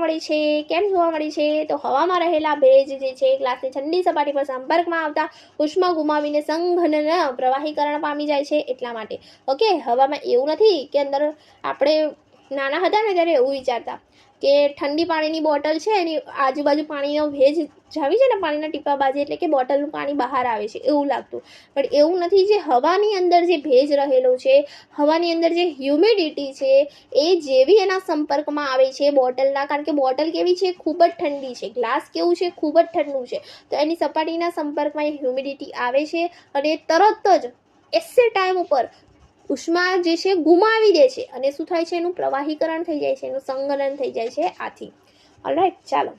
મળે છે? તો હવામાં રહેલા ભેજ જે છે ગ્લાસની ઠંડી સપાટી પર સંપર્કમાં આવતા ઉષ્મા ગુમાવીને સંઘનન પ્રવાહીકરણ પામી જાય છે, એટલા માટે. ઓકે, હવામાં એવું નથી કે અંદર આપણે નાના હતા ને ત્યારે એવું વિચારતા કે ઠંડી પાણીની બોટલ છે એની આજુબાજુ પાણીનો ભેજ જામી છે ને, પાણીના ટીપા બાજે, એટલે કે બોટલનું પાણી બહાર આવે છે એવું લાગતું. પણ એવું નથી. જે હવાની અંદર જે ભેજ રહેલો છે, હવાની અંદર જે હ્યુમિડિટી છે, એ જેવી એના સંપર્કમાં આવે છે બોટલના, કારણ કે બોટલ કેવી છે? ખૂબ જ ઠંડી છે. ગ્લાસ કેવું છે? ખૂબ જ ઠંડુ છે. તો એની સપાટીના સંપર્કમાં એ હ્યુમિડિટી આવે છે, અને તરત જ એસે ટાઈમ ઉપર ઉષ્મા જે છે ગુમાવી દે છે, અને શું થાય છે? એનું પ્રવાહીકરણ થઈ જાય છે, એનું સંઘનન થઈ જાય છે આથી. ઓલરાઈટ, ચાલો.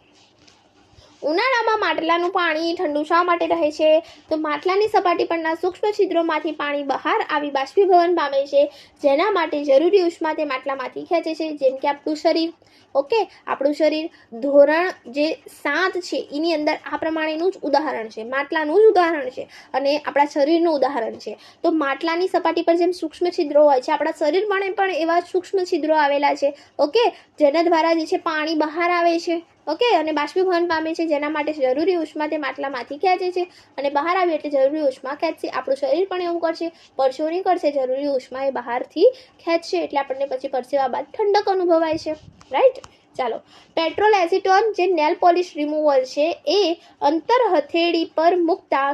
ઉનાળામાં માટલાનું પાણી ઠંડુ શા માટે રહે છે? તો માટલાની સપાટી પરના સૂક્ષ્મ છિદ્રોમાંથી પાણી બહાર આવી બાષ્પીભવન પામે છે, જેના માટે જરૂરી ઉષ્મા તે માટલામાંથી ખેંચે છે. જેમ કે આપણું શરીર. ઓકે, આપણું શરીર ધોરણ જે 7 છે એની અંદર આ પ્રમાણેનું જ ઉદાહરણ છે, માટલાનું જ ઉદાહરણ છે, અને આપણા શરીરનું ઉદાહરણ છે. તો માટલાની સપાટી પર જેમ સૂક્ષ્મ છિદ્રો હોય છે, આપણા શરીર પણ એવા સૂક્ષ્મ છિદ્રો આવેલા છે, ઓકે, જેના દ્વારા જે છે પાણી બહાર આવે છે, ઓકે, અને બાષ્પીભવન પામે છે, જેના માટે જરૂરી ઉષ્મા તે માટલામાંથી ખેંચે છે, અને બહાર આવે એટલે જરૂરી ઉષ્મા ખેંચશે. આપણું શરીર પણ એવું કરશે, પરસેવો નહીં કરશે, જરૂરી ઉષ્મા એ બહારથી ખેંચશે, એટલે આપણને પછી પરસેવા બાદ ઠંડક અનુભવાય છે, રાઈટ. ચાલો, પેટ્રોલ એસિટોન જે નેલ પોલિશ રિમૂવર છે એ અંતર હથેળી પર મૂકતા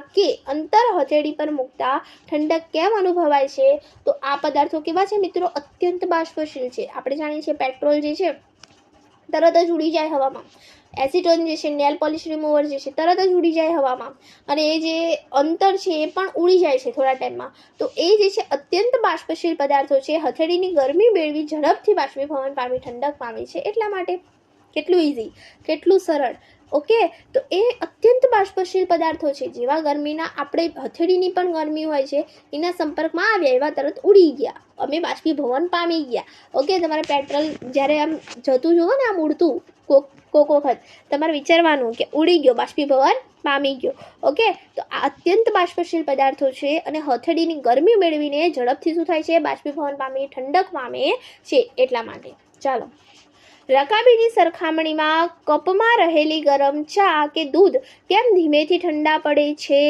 ઠંડક કેમ અનુભવાય છે? તો આ પદાર્થો કેવા છે મિત્રો? અત્યંત બાષ્પશીલ છે. આપણે જાણીએ છીએ પેટ્રોલ જે છે તરત જ ઉડી જાય હવામાં. એસિટોન જે છે, નેલ પોલિશ રિમૂવર જે છે, તરત જ ઉડી જાય હવામાં, અને એ જે અંતર છે એ પણ ઉડી જાય છે થોડા ટાઈમમાં. તો એ જે છે અત્યંત બાષ્પશીલ પદાર્થો છે, હથેળીની ગરમી મેળવી ઝડપથી બાષ્પીભવન પામી ઠંડક પામે છે, એટલા માટે. કેટલું ઇઝી, કેટલું સરળ. ઓકે, તો એ અત્યંત બાષ્પશીલ પદાર્થો છે, જેવા ગરમીના આપણે હથેળીની પણ ગરમી હોય છે, એના સંપર્કમાં આવ્યા એવા તરત ઉડી ગયા, અમે બાષ્પીભવન પામી ગયા. ઓકે, તમારે પેટ્રોલ જ્યારે આમ જતું જુઓ ને, આમ ઉડતું કોક વખત તમારે વિચારવાનું કે ઉડી ગયો, બાષ્પીભવન પામી ગયો. ઓકે, તો આ અત્યંત બાષ્પશીલ પદાર્થો છે, અને હથેળીની ગરમી મેળવીને ઝડપથી શું થાય છે? બાષ્પીભવન પામી ઠંડક પામે છે, એટલા માટે. ચાલો, રકાબીની સરખામણીમાં કપમાં રહેલી ગરમ ચા કે દૂધ કેમ ધીમેથી ઠંડા પડે છે?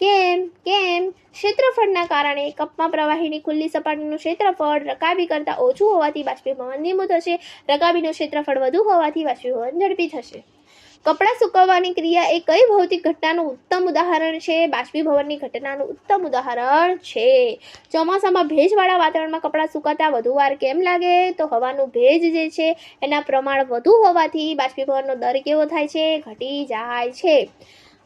કેમ? ક્ષેત્રફળના કારણે. કપમાં પ્રવાહીની ખુલ્લી સપાટીનું ક્ષેત્રફળ રકાબી કરતાં ઓછું હોવાથી બાષ્પીભવન ધીમું થશે. રકાબીનું ક્ષેત્રફળ વધુ હોવાથી બાષ્પીભવન ઝડપી થશે. કપડાં સૂકવવાની ક્રિયા એ કઈ ભૌતિક ઘટનાનું ઉત્તમ ઉદાહરણ છે? બાષ્પીભવનની ઘટનાનું ઉત્તમ ઉદાહરણ છે. ચોમાસામાં ભેજવાળા વાતાવરણમાં કપડાં સુકાતા વધુ વાર કેમ લાગે? તો હવાનું ભેજ જે છે એના પ્રમાણ વધુ હોવાથી બાષ્પીભવનનો દર કેવો થાય છે? ઘટી જાય છે.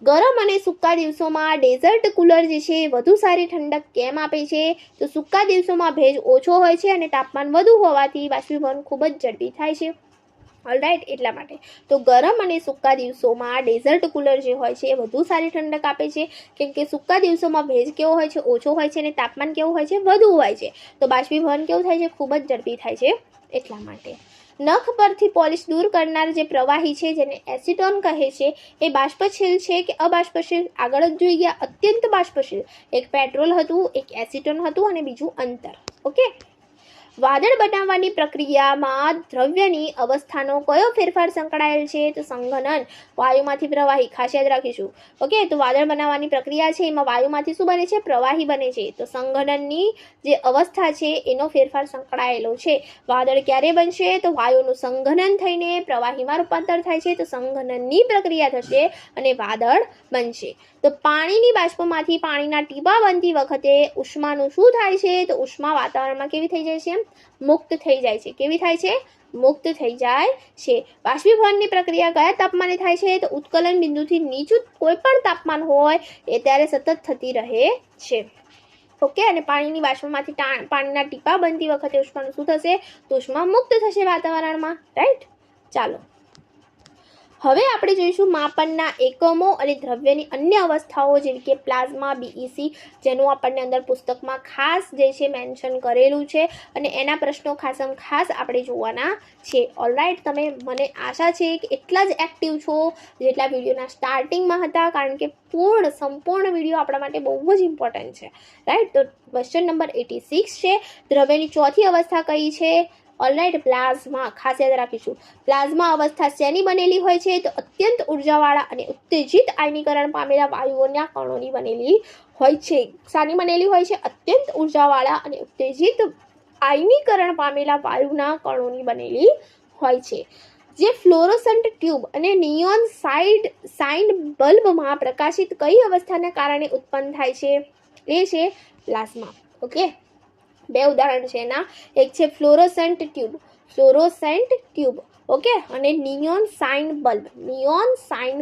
ગરમ અને સૂકા દિવસોમાં ડેઝર્ટ કુલર જે છે વધુ સારી ઠંડક કેમ આપે છે? તો સૂકા દિવસોમાં ભેજ ઓછો હોય છે અને તાપમાન વધુ હોવાથી બાષ્પીભવન ખૂબ જ ઝડપી થાય છે. ઓલરાઈટ, એટલા માટે તો ગરમ અને સૂકા દિવસોમાં ડેઝર્ટ કુલર જે હોય છે એ વધુ સારી ઠંડક આપે છે, કેમ કે સૂકા દિવસોમાં ભેજ કેવો હોય છે? ઓછો હોય છે અને તાપમાન કેવું હોય છે? વધુ હોય છે. તો બાષ્પીભવન કેવું થાય છે? ખૂબ જ ઝડપી થાય છે. એટલા માટે નખ પરથી પોલિશ દૂર કરનાર જે પ્રવાહી છે જેને એસિટોન કહે છે એ બાષ્પશીલ છે કે અબાષ્પશીલ? આગળ જ જોઈ ગયા, અત્યંત બાષ્પશીલ. એક પેટ્રોલ હતું, એક એસિટોન હતું અને બીજું અંતર. ઓકે. વાદળ બનાવવાની પ્રક્રિયામાં દ્રવ્યની અવસ્થાનો કયો ફેરફાર સંકળાયેલ છે? તો સંઘનન. વાયુમાંથી પ્રવાહી. ખાસ યાદ રાખીશું. ઓકે, તો વાદળ બનાવવાની પ્રક્રિયા છે એમાં વાયુમાંથી શું બને છે? પ્રવાહી બને છે. તો સંઘનનની જે અવસ્થા છે એનો ફેરફાર સંકળાયેલો છે. વાદળ ક્યારે બનશે? તો વાયુનું સંઘનન થઈને પ્રવાહીમાં રૂપાંતર થાય છે. તો સંઘનનની પ્રક્રિયા થશે અને વાદળ બનશે. તો પાણીની બાષ્પમાંથી પાણીના ટીપા બનતી વખતે ઉષ્માનું શું થાય છે? તો ઉષ્મા વાતાવરણમાં કેવી થઈ જાય છે? મુક્ત થઈ જાય છે. કેવી થાય છે? મુક્ત થઈ જાય છે. બાષ્પીભવનની પ્રક્રિયા કયા તાપમાને થાય છે? તો ઉત્કલન બિંદુથી નીચું કોઈ પણ તાપમાન હોય એ ત્યારે સતત થતી રહે છે. ઓકે, અને પાણીની બાષ્પમાંથી પાણીના ટીપા બનતી વખતે ઉષ્માનું શું થશે? તો ઉષ્મા મુક્ત થશે વાતાવરણમાં. રાઈટ. ચાલો, હવે આપણે જોઈશું માપનના એકમો અને દ્રવ્યની અન્ય અવસ્થાઓ જેવી કે પ્લાઝ્મા, બીઈસી, જેનું આપણને અંદર પુસ્તકમાં ખાસ જે છે મેન્શન કરેલું છે અને એના પ્રશ્નો ખાસ આપણે જોવાના છે. ઓલરાઈટ, તમે મને આશા છે કે એટલા જ એક્ટિવ છો જેટલા વિડીયોના સ્ટાર્ટિંગમાં હતા, કારણ કે સંપૂર્ણ વિડીયો આપણા માટે બહુ જ ઇમ્પોર્ટન્ટ છે. રાઈટ. તો ક્વેશ્ચન નંબર 86 છે, દ્રવ્યની ચોથી અવસ્થા કઈ છે? Alright, plasma. ખાસ યાદ રાખીશું. પ્લાઝ્મા અવસ્થા શેની બનેલી હોય છે? તો અત્યંત ઉર્જાવાળા અને ઉત્તેજિત આયનીકરણ પામેલા વાયુઓના કણોની બનેલી હોય છે. શાની બનેલી હોય છે? અત્યંત ઉર્જાવાળા અને ઉત્તેજિત આયનીકરણ પામેલા વાયુના કણોની બનેલી હોય છે. જે ફ્લોરોસન્ટ ટ્યુબ અને નિયોન સાઇન બલ્બમાં પ્રકાશિત કઈ અવસ્થાને કારણે ઉત્પન્ન થાય છે? એ છે પ્લાઝ્મા. ઓકે, બે ઉદાહરણ છે એના. એક છે ફ્લોરોસન્ટ ટ્યુબ, ઓકે, અને નિયોન સાઇન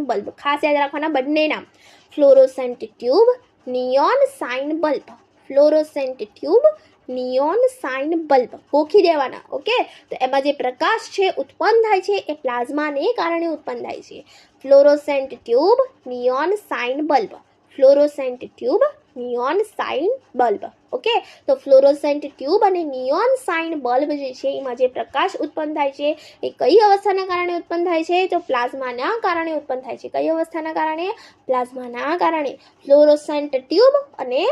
બલ્બ. ખાસ યાદ રાખવાના બંને નામ, fluorescent tube, neon sign bulb. Fluorescent tube, neon sign bulb ગોખી દેવાના. ઓકે, તો એમાં જે પ્રકાશ છે ઉત્પન્ન થાય છે એ પ્લાઝમાને કારણે ઉત્પન્ન થાય છે. Fluorescent tube, neon sign bulb. Fluorescent tube, neon sign bulb. Okay, તો ફ્લોરોસન્ટ ટ્યુબ અને નિયોન સાઇન બલ્બ જે છે એમાં જે પ્રકાશ ઉત્પન્ન થાય છે એ કઈ અવસ્થાના કારણે ઉત્પન્ન થાય છે? તો પ્લાઝમાના કારણે ઉત્પન્ન થાય છે. કઈ અવસ્થાના કારણે? પ્લાઝમાના કારણે. ફ્લોરોસન્ટ ટ્યુબ અને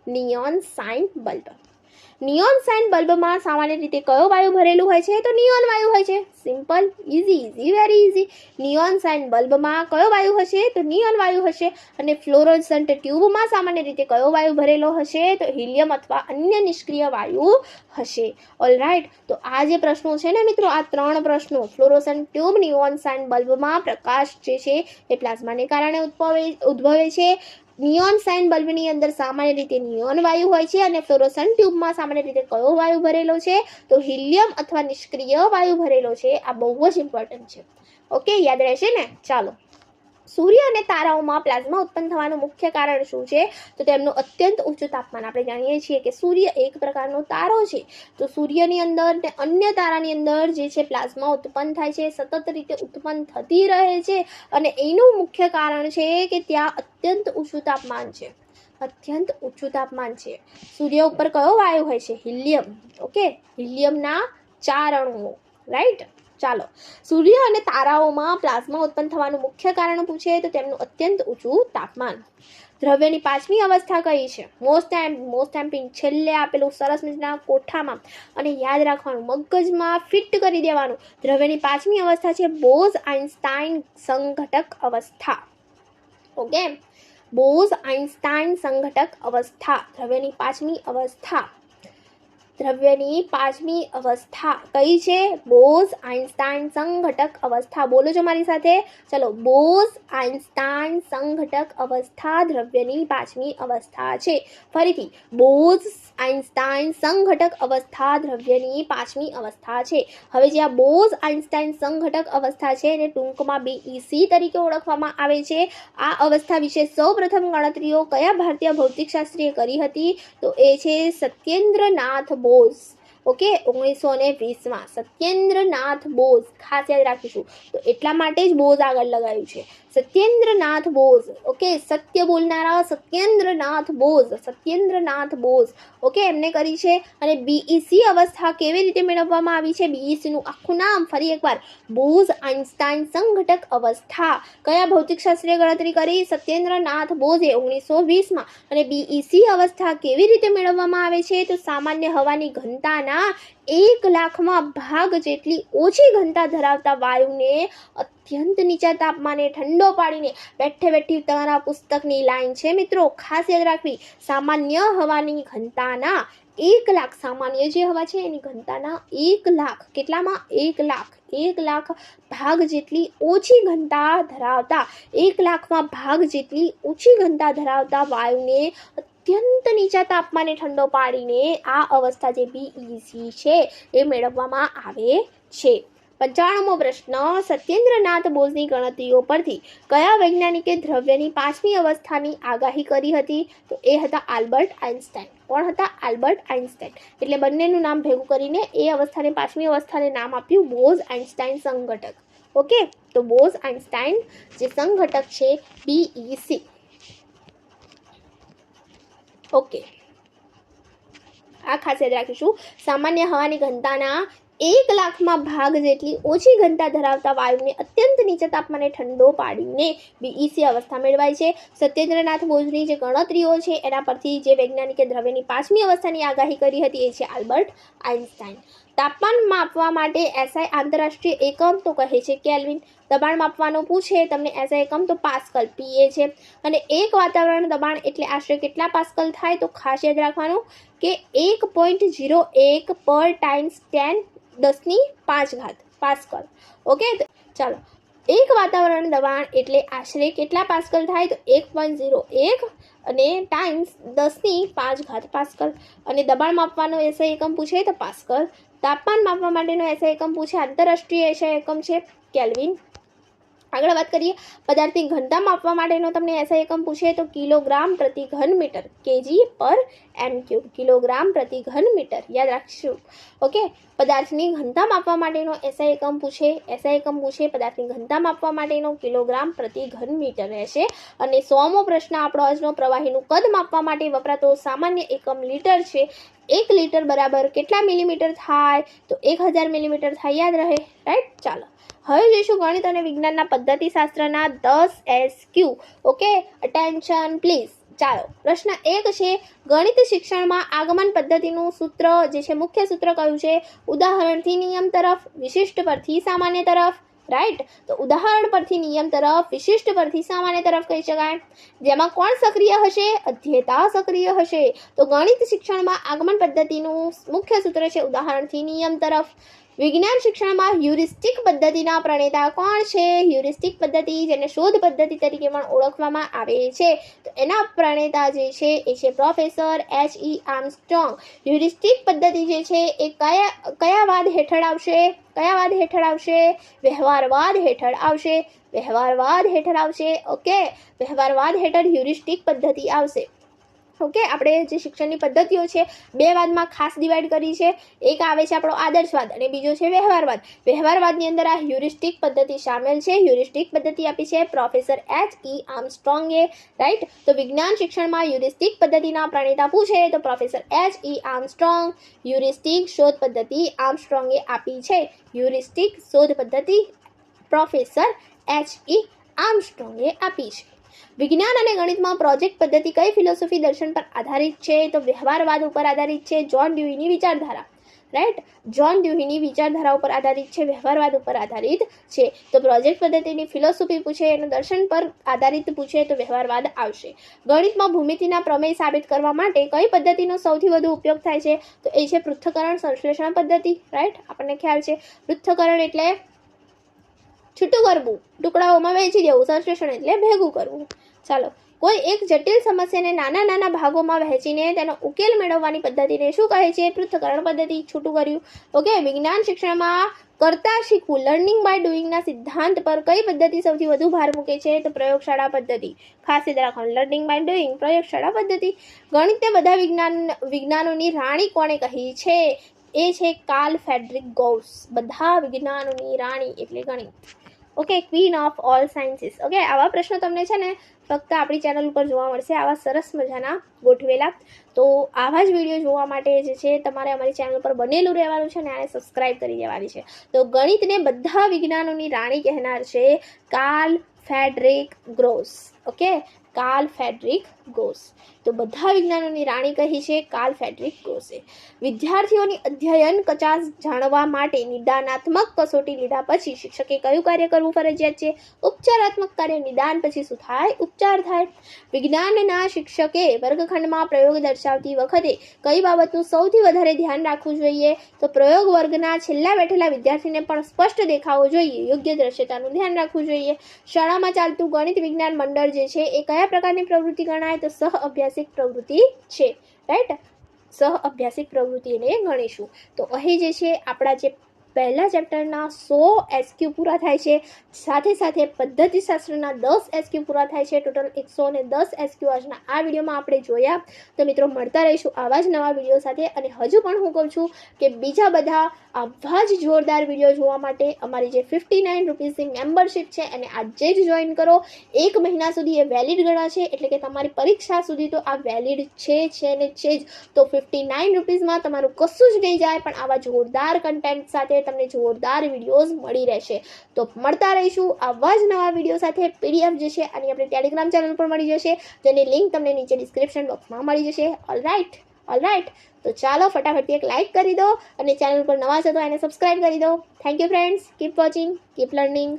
neon sign bulb. Neon sign બલ્બમાં સામાન્ય રીતે કયો વાયુ ભરેલું હોય છે? તો નિયોન વાયુ હોય છે. Simple, easy, very easy. Neon sign બલ્બમાં કયો વાયુ હશે? તો નિયોન વાયુ હશે. અને ફ્લોરોસન્ટ ટ્યુબમાં સામાન્ય રીતે કયો વાયુ ભરેલો હશે? તો હિલિયમ અથવા અન્ય નિષ્ક્રિય વાયુ હશે. ઓલરાઈટ, તો આ જે પ્રશ્નો છે ને મિત્રો, આ 3 પ્રશ્નો, ફ્લોરોસન્ટ ટ્યુબ, નિયોન સાઇન બલ્બમાં પ્રકાશ જે છે એ પ્લાઝમાને કારણે ઉદ્ભવે છે. નિયોન સાઇન બલ્બની અંદર સામાન્ય રીતે નિયોન વાયુ હોય છે અને ફ્લોરોસન્ટ ટ્યુબમાં સામાન્ય રીતે કયો વાયુ ભરેલો છે? તો હિલિયમ અથવા નિષ્ક્રિય વાયુ ભરેલો છે. આ બહુ જ ઇમ્પોર્ટન્ટ છે. ઓકે, યાદ રહેશે ને? ચાલો, સૂર્ય અને તારાઓમાં પ્લાઝ્મા ઉત્પન્ન થવાનું મુખ્ય કારણ શું છે? તો તેમનું અત્યંત ઊંચું તાપમાન. આપણે જાણીએ છીએ કે સૂર્ય એક પ્રકારનો તારો છે, તો સૂર્યની અંદર ને અન્ય તારાની અંદર જે છે પ્લાઝ્મા ઉત્પન્ન થાય છે, સતત રીતે ઉત્પન્ન થતી રહે છે અને એનું મુખ્ય કારણ છે કે ત્યાં અત્યંત ઊંચું તાપમાન છે. અત્યંત ઊંચું તાપમાન છે. સૂર્ય ઉપર કયો વાયુ હોય છે? હિલિયમ. ઓકે, હિલિયમના 4 અણુઓ. રાઈટ. ચાલો, સૂર્ય અને તારાઓમાં પ્લાઝ્મા ઉત્પન્ન થવાનું મુખ્ય કારણ પૂછે તો તેમનું અત્યંત ઊંચું તાપમાન. દ્રવ્યની પાંચમી અવસ્થા કઈ છે? મોસ્ટ એમ્પિંગ છેલ્લે આપેલું સરસ મજાના કોઠામાં અને યાદ રાખવાનું, મગજમાં ફિટ કરી દેવાનું. દ્રવ્યની પાંચમી અવસ્થા છે બોઝ-આઇન્સ્ટાઇન સંઘટક અવસ્થા. ઓકે, બોઝ-આઇન્સ્ટાઇન સંઘટક અવસ્થા દ્રવ્યની પાંચમી અવસ્થા. દ્રવ્યની પાંચમી અવસ્થા કઈ છે? બોઝ-આઇન્સ્ટાઇન સંઘટક અવસ્થા. બોલો છો મારી સાથે, ચલો. બોઝ-આઇન્સ્ટાઇન સંઘટક અવસ્થા દ્રવ્યની પાંચમી અવસ્થા છે. ફરીથી, બોઝ-આઇન્સ્ટાઇન સંઘટક અવસ્થા દ્રવ્યની પાંચમી અવસ્થા છે. હવે જે આ બોઝ-આઇન્સ્ટાઇન સંઘટક અવસ્થા છે એને ટૂંકમાં BEC તરીકે ઓળખવામાં આવે છે. આ અવસ્થા વિશે સૌપ્રથમ ગણતરીઓ કયા ભારતીય ભૌતિકશાસ્ત્રીએ કરી હતી? તો એ છે સત્યેન્દ્રનાથ બોઝ. ઓકે, 1920માં સત્યેન્દ્રનાથ બોઝ. ખાસ યાદ રાખીશું, તો એટલા માટે જ બોઝ આગળ લગાવ્યું છે, સત્યેન્દ્રનાથ બોઝ. ઓકે, સત્ય બોલનારા સત્યેન્દ્રનાથ બોઝ. સત્યેન્દ્રનાથ બોઝ, ઓકે, એમને કરી છે. અને BEC અવસ્થા કેવી રીતે મેળવવામાં આવી છે? BEC નું આખું નામ ફરી એકવાર, બોઝ-આઇન્સ્ટાઇન સંઘટક અવસ્થા. કયા ભૌતિકશાસ્ત્રીએ ગણતરી કરી? સત્યેન્દ્રનાથ બોઝે 1920માં. અને BEC અવસ્થા કેવી રીતે મેળવવામાં આવે છે? તો સામાન્ય હવાની ઘનતાના 1,00,000માં ભાગ જેટલી ઓછી ઘનતા ધરાવતા વાયુને અત્યંત નીચા તાપમાને ઠંડો પાડીને. બેઠી તમારા પુસ્તકની લાઈન છે મિત્રો, ખાસ યાદ રાખવી. સામાન્ય હવાની ઘનતાના 1,00,000, સામાન્ય જે હવા છે એની ઘનતાના 1,00,000, કેટલામાં? 1,00,000 ભાગ જેટલી ઓછી ઘનતા ધરાવતા, 1,00,000માં ભાગ જેટલી ઓછી ઘનતા ધરાવતા વાયુને અત્યંત નીચા તાપમાને ઠંડો પાડીને આ અવસ્થા જે BEC છે એ મેળવવામાં આવે છે. 95મો પ્રશ્ન, સત્યેન્દ્રનાથ બોઝની ગણતરીઓ પરથી કયા વૈજ્ઞાનિકે દ્રવ્યની પાંચમી અવસ્થાની આગાહી કરી હતી? તો એ હતા આલ્બર્ટ આઇન્સ્ટાઇન. કોણ હતા? Albert Einstein. એટલે બંનેનું નામ ભેગું કરીને એ અવસ્થાને, પાંચમી અવસ્થાને નામ આપ્યું બોઝ-આઇન્સ્ટાઇન સંઘટક. ઓકે, તો બોઝ-આઇન્સ્ટાઇન જે સંઘટક છે BEC. ઓકે, આ ખાસ યાદ રાખીશું. સામાન્ય હવાની ઘનતાના 1,00,000માં ભાગ જેટલી ઓછી ઘનતા ધરાવતા વાયુને અત્યંત નીચા તાપમાને ઠંડો પાડીને BEC અવસ્થા મેળવાય છે. સત્યેન્દ્રનાથ બોઝની જે ગણતરીઓ છે એના પરથી જે વૈજ્ઞાનિકે દ્રવ્યની પાંચમી અવસ્થાની આગાહી કરી હતી એ છે આલ્બર્ટ આઇન્સ્ટાઇન. તાપમાન માપવા માટે SI આંતરરાષ્ટ્રીય એકમ તો કહે છે કેલ્વિન. દબાણ માપવાનું પૂછે તમને SI એકમ તો પાસ્કલ, PA છે. અને એક વાતાવરણ દબાણ એટલે આશરે કેટલા પાસ્કલ થાય? તો ખાસ યાદ રાખવાનું કે 1.01 પર ટાઈમ્સ 10⁵ પાસ્કલ. ઓકે, ચાલો. એક વાતાવરણ દબાણ એટલે આશરે કેટલા પાસ્કલ થાય? તો 1.01 અને ટાઈમ્સ 10⁵ પાસ્કલ. અને દબાણ માપવાનો SI એકમ પૂછે તો પાસ્કલ. તાપમાન માપવા માટેનો SI એકમ પૂછે, આંતરરાષ્ટ્રીય SI એકમ છે કેલ્વિન. આગળ વાત કરીએ, પદાર્થની ઘનતા માપવા માટેનો તમને SI એકમ પૂછે તો કિલોગ્રામ પ્રતિ ઘન મીટર, kg/m³, કિલોગ્રામ પ્રતિ ઘન મીટર યાદ રાખીશું. ઓકે, પદાર્થની ઘનતા માપવા માટેનો SI એકમ પૂછે, પદાર્થની ઘનતા માપવા માટેનો કિલોગ્રામ પ્રતિ ઘન મીટર રહેશે. અને 100મો પ્રશ્ન આપણો આજનો, પ્રવાહીનું કદ માપવા માટે વપરાતો સામાન્ય એકમ લીટર છે. 1 લીટર બરાબર કેટલા મિલીમીટર થાય? તો 1000 મિલીમીટર થાય, યાદ રહે, રાઈટ? ચાલો, હવે જોઈશું ગણિત અને વિજ્ઞાનના પદ્ધતિશાસ્ત્રના 10 SQ. Okay, attention please. ચાલો, પ્રશ્ન 1 છે, ગણિત શિક્ષણમાં આગમન પદ્ધતિનું સૂત્ર જે છે, મુખ્ય સૂત્ર કયું છે? ઉદાહરણથી નિયમ તરફ, વિશિષ્ટ પરથી સામાન્ય તરફ. રાઈટ, તો ઉદાહરણ પરથી નિયમ તરફ, વિશિષ્ટ પરથી સામાન્ય તરફ કહી શકાય. જેમાં કોણ સક્રિય હશે? અધ્યેતા સક્રિય હશે. તો ગણિત શિક્ષણમાં આગમન પદ્ધતિનું મુખ્ય સૂત્ર છે ઉદાહરણથી નિયમ તરફ. વિજ્ઞાન શિક્ષણમાં હ્યુરિસ્ટિક પદ્ધતિના પ્રણેતા કોણ છે? હ્યુરિસ્ટિક પદ્ધતિ, જેને શોધ પદ્ધતિ તરીકે પણ ઓળખવામાં આવે છે, તો એના પ્રણેતા જે છે એ છે પ્રોફેસર H.E. આર્મસ્ટ્રોંગ. હ્યુરિસ્ટિક પદ્ધતિ જે છે એ કયા વાદ હેઠળ આવશે? વ્યવહારવાદ હેઠળ આવશે. ઓકે, વ્યવહારવાદ હેઠળ હ્યુરિસ્ટિક પદ્ધતિ આવશે. ઓકે, આપણે જે શિક્ષણની પદ્ધતિઓ છે 2 વાદમાં ખાસ ડિવાઈડ કરી છે. એક આવે છે આપણો આદર્શવાદ અને બીજો છે વ્યવહારવાદ. વ્યવહારવાદની અંદર આ હ્યુરિસ્ટિક પદ્ધતિ સામેલ છે. હ્યુરિસ્ટિક પદ્ધતિ આપી છે પ્રોફેસર H.E. આર્મસ્ટ્રોંગે. રાઈટ, તો વિજ્ઞાન શિક્ષણમાં હ્યુરિસ્ટિક પદ્ધતિના પ્રણેતા પૂછે તો પ્રોફેસર H.E. આર્મસ્ટ્રોંગ. હ્યુરિસ્ટિક શોધ પદ્ધતિ આર્મસ્ટ્રોંગે આપી છે. હ્યુરિસ્ટિક શોધ પદ્ધતિ પ્રોફેસર H.E. આર્મસ્ટ્રોંગે આપી છે. વિજ્ઞાન અને ગણિતમાં પ્રોજેક્ટ પદ્ધતિ કઈ ફિલોસોફી દર્શન પર આધારિત છે? તો વ્યવહારવાદ ઉપર આધારિત છે. જ્હોન ડ્યુઈની વિચારધારા, રાઈટ, જ્હોન ડ્યુઈની વિચારધારા ઉપર આધારિત છે, વ્યવહારવાદ ઉપર આધારિત છે. તો પ્રોજેક્ટ પદ્ધતિની ફિલોસોફી પૂછે અને દર્શન પર આધારિત પૂછે તો વ્યવહારવાદ આવશે. ગણિતમાં ભૂમિતિના પ્રમેય સાબિત કરવા માટે કઈ પદ્ધતિનો સૌથી વધુ ઉપયોગ થાય છે? તો એ છે પૃથ્થકરણ સંશ્લેષણ પદ્ધતિ, રાઈટ, આપણને ખ્યાલ છે. પૃથ્થકરણ એટલે છૂટું કરવું, ટુકડાઓમાં વહેંચી દેવું. સંશ્લેષણ એટલે ભેગું કરવું. ચાલો, કોઈ એક જટિલ સમસ્યાને નાના નાના ભાગોમાં વહેંચીને તેનો ઉકેલ મેળવવાની પદ્ધતિને શું કહે છે? પૃથ્થકરણ પદ્ધતિ, છૂટું કર્યું. ઓકે, વિજ્ઞાન શિક્ષણમાં કરતા શીખવું, લર્નિંગ બાય ડુઈંગના સિદ્ધાંત પર કઈ પદ્ધતિ સૌથી વધુ ભાર મૂકે છે? તો પ્રયોગશાળા પદ્ધતિ. ખાસ યાદ રાખવાનું, લર્નિંગ બાય ડુઈંગ, પ્રયોગશાળા પદ્ધતિ. ગણિતને બધા વિજ્ઞાનોની રાણી કોણે કહી છે? એ છે કાર્લ ફ્રેડરિક ગૌસ. બધા વિજ્ઞાનોની રાણી એટલે ગણિત. Okay, queen of all sciences. Okay, આવા પ્રશ્નો તમને છે ને ફક્ત આપણી ચેનલ ઉપર જોવા મળશે, આવા સરસ મજાના ગોઠવેલા. તો આવા જ વિડીયો જોવા માટે જે છે તમારે અમારી ચેનલ પર બનેલું રહેવાનું છે અને આને સબસ્ક્રાઇબ કરી દેવાની છે. તો ગણિતને બધા વિજ્ઞાનોની રાણી કહેનાર છે Carl Friedrich Gauss. Okay, Carl Friedrich Gauss. તો બધા વિજ્ઞાનોની રાણી કહી છે કાર્લ ફ્રેડરિક ગૌસે. વિદ્યાર્થીઓની અધ્યયન કચાસ જાણવા માટે નિદાનાત્મક કસોટી લીધા પછી શિક્ષકે કયું કાર્ય કરવું ફરજિયાત છે? ઉપચારાત્મક કાર્ય. નિદાન પછી શું થાય? ઉપચાર થાય. વિજ્ઞાનના શિક્ષકે વર્ગખંડમાં પ્રયોગ દર્શાવતી વખતે કઈ બાબતનું સૌથી વધારે ધ્યાન રાખવું જોઈએ? તો પ્રયોગ વર્ગના છેલ્લા બેઠેલા વિદ્યાર્થીને પણ સ્પષ્ટ દેખાવો જોઈએ. યોગ્ય દ્રશ્યતાનું ધ્યાન રાખવું જોઈએ. શાળામાં ચાલતું ગણિત વિજ્ઞાન મંડળ જે છે એ કયા પ્રકારની પ્રવૃત્તિ ગણાય? તો સહ અભ્યાસિક પ્રવૃત્તિ છે, રાઈટ, સહ અભ્યાસિક પ્રવૃત્તિ એને ગણીશું. તો અહીં જે છે આપણા જે પહેલા ચેપ્ટરના 100 SQ પૂરા થાય છે, સાથે સાથે પદ્ધતિશાસ્ત્રના 10 SQ પૂરા થાય છે. ટોટલ 110 SQ આજના આ વિડીયોમાં આપણે જોયા. તો મિત્રો, મળતા રહીશું આવા જ નવા વિડીયો સાથે. અને હજુ પણ હું કહું છું કે બીજા બધા આવા જ જોરદાર વિડીયો જોવા માટે અમારી જે 59 રૂપીસની મેમ્બરશિપ છે એને આજે જ જોઈન કરો. 1 મહિના સુધી એ વેલિડ ગણાશે, એટલે કે તમારી પરીક્ષા સુધી તો આ વેલિડ છે ને છે જ. તો 59 રૂપીસમાં તમારું કશું જ નહીં જાય, પણ આવા જોરદાર કન્ટેન્ટ સાથે તમને જોરદાર વિડીયોઝ મળી રહેશે. તો મળતા રહીશું આવા જ નવા વિડીયો સાથે. PDF જે છે આની આપણે ટેલિગ્રામ ચેનલ પર મળી જશે, જેની લિંક તમને નીચે ડિસ્ક્રિપ્શન બોક્સમાં મળી જશે. ઓલરાઈટ, તો ચાલો ફટાફટ એક લાઇક કરી દો અને ચેનલ પર નવા છો તો એને સબસ્ક્રાઇબ કરી દો. Thank you friends, keep watching, keep learning.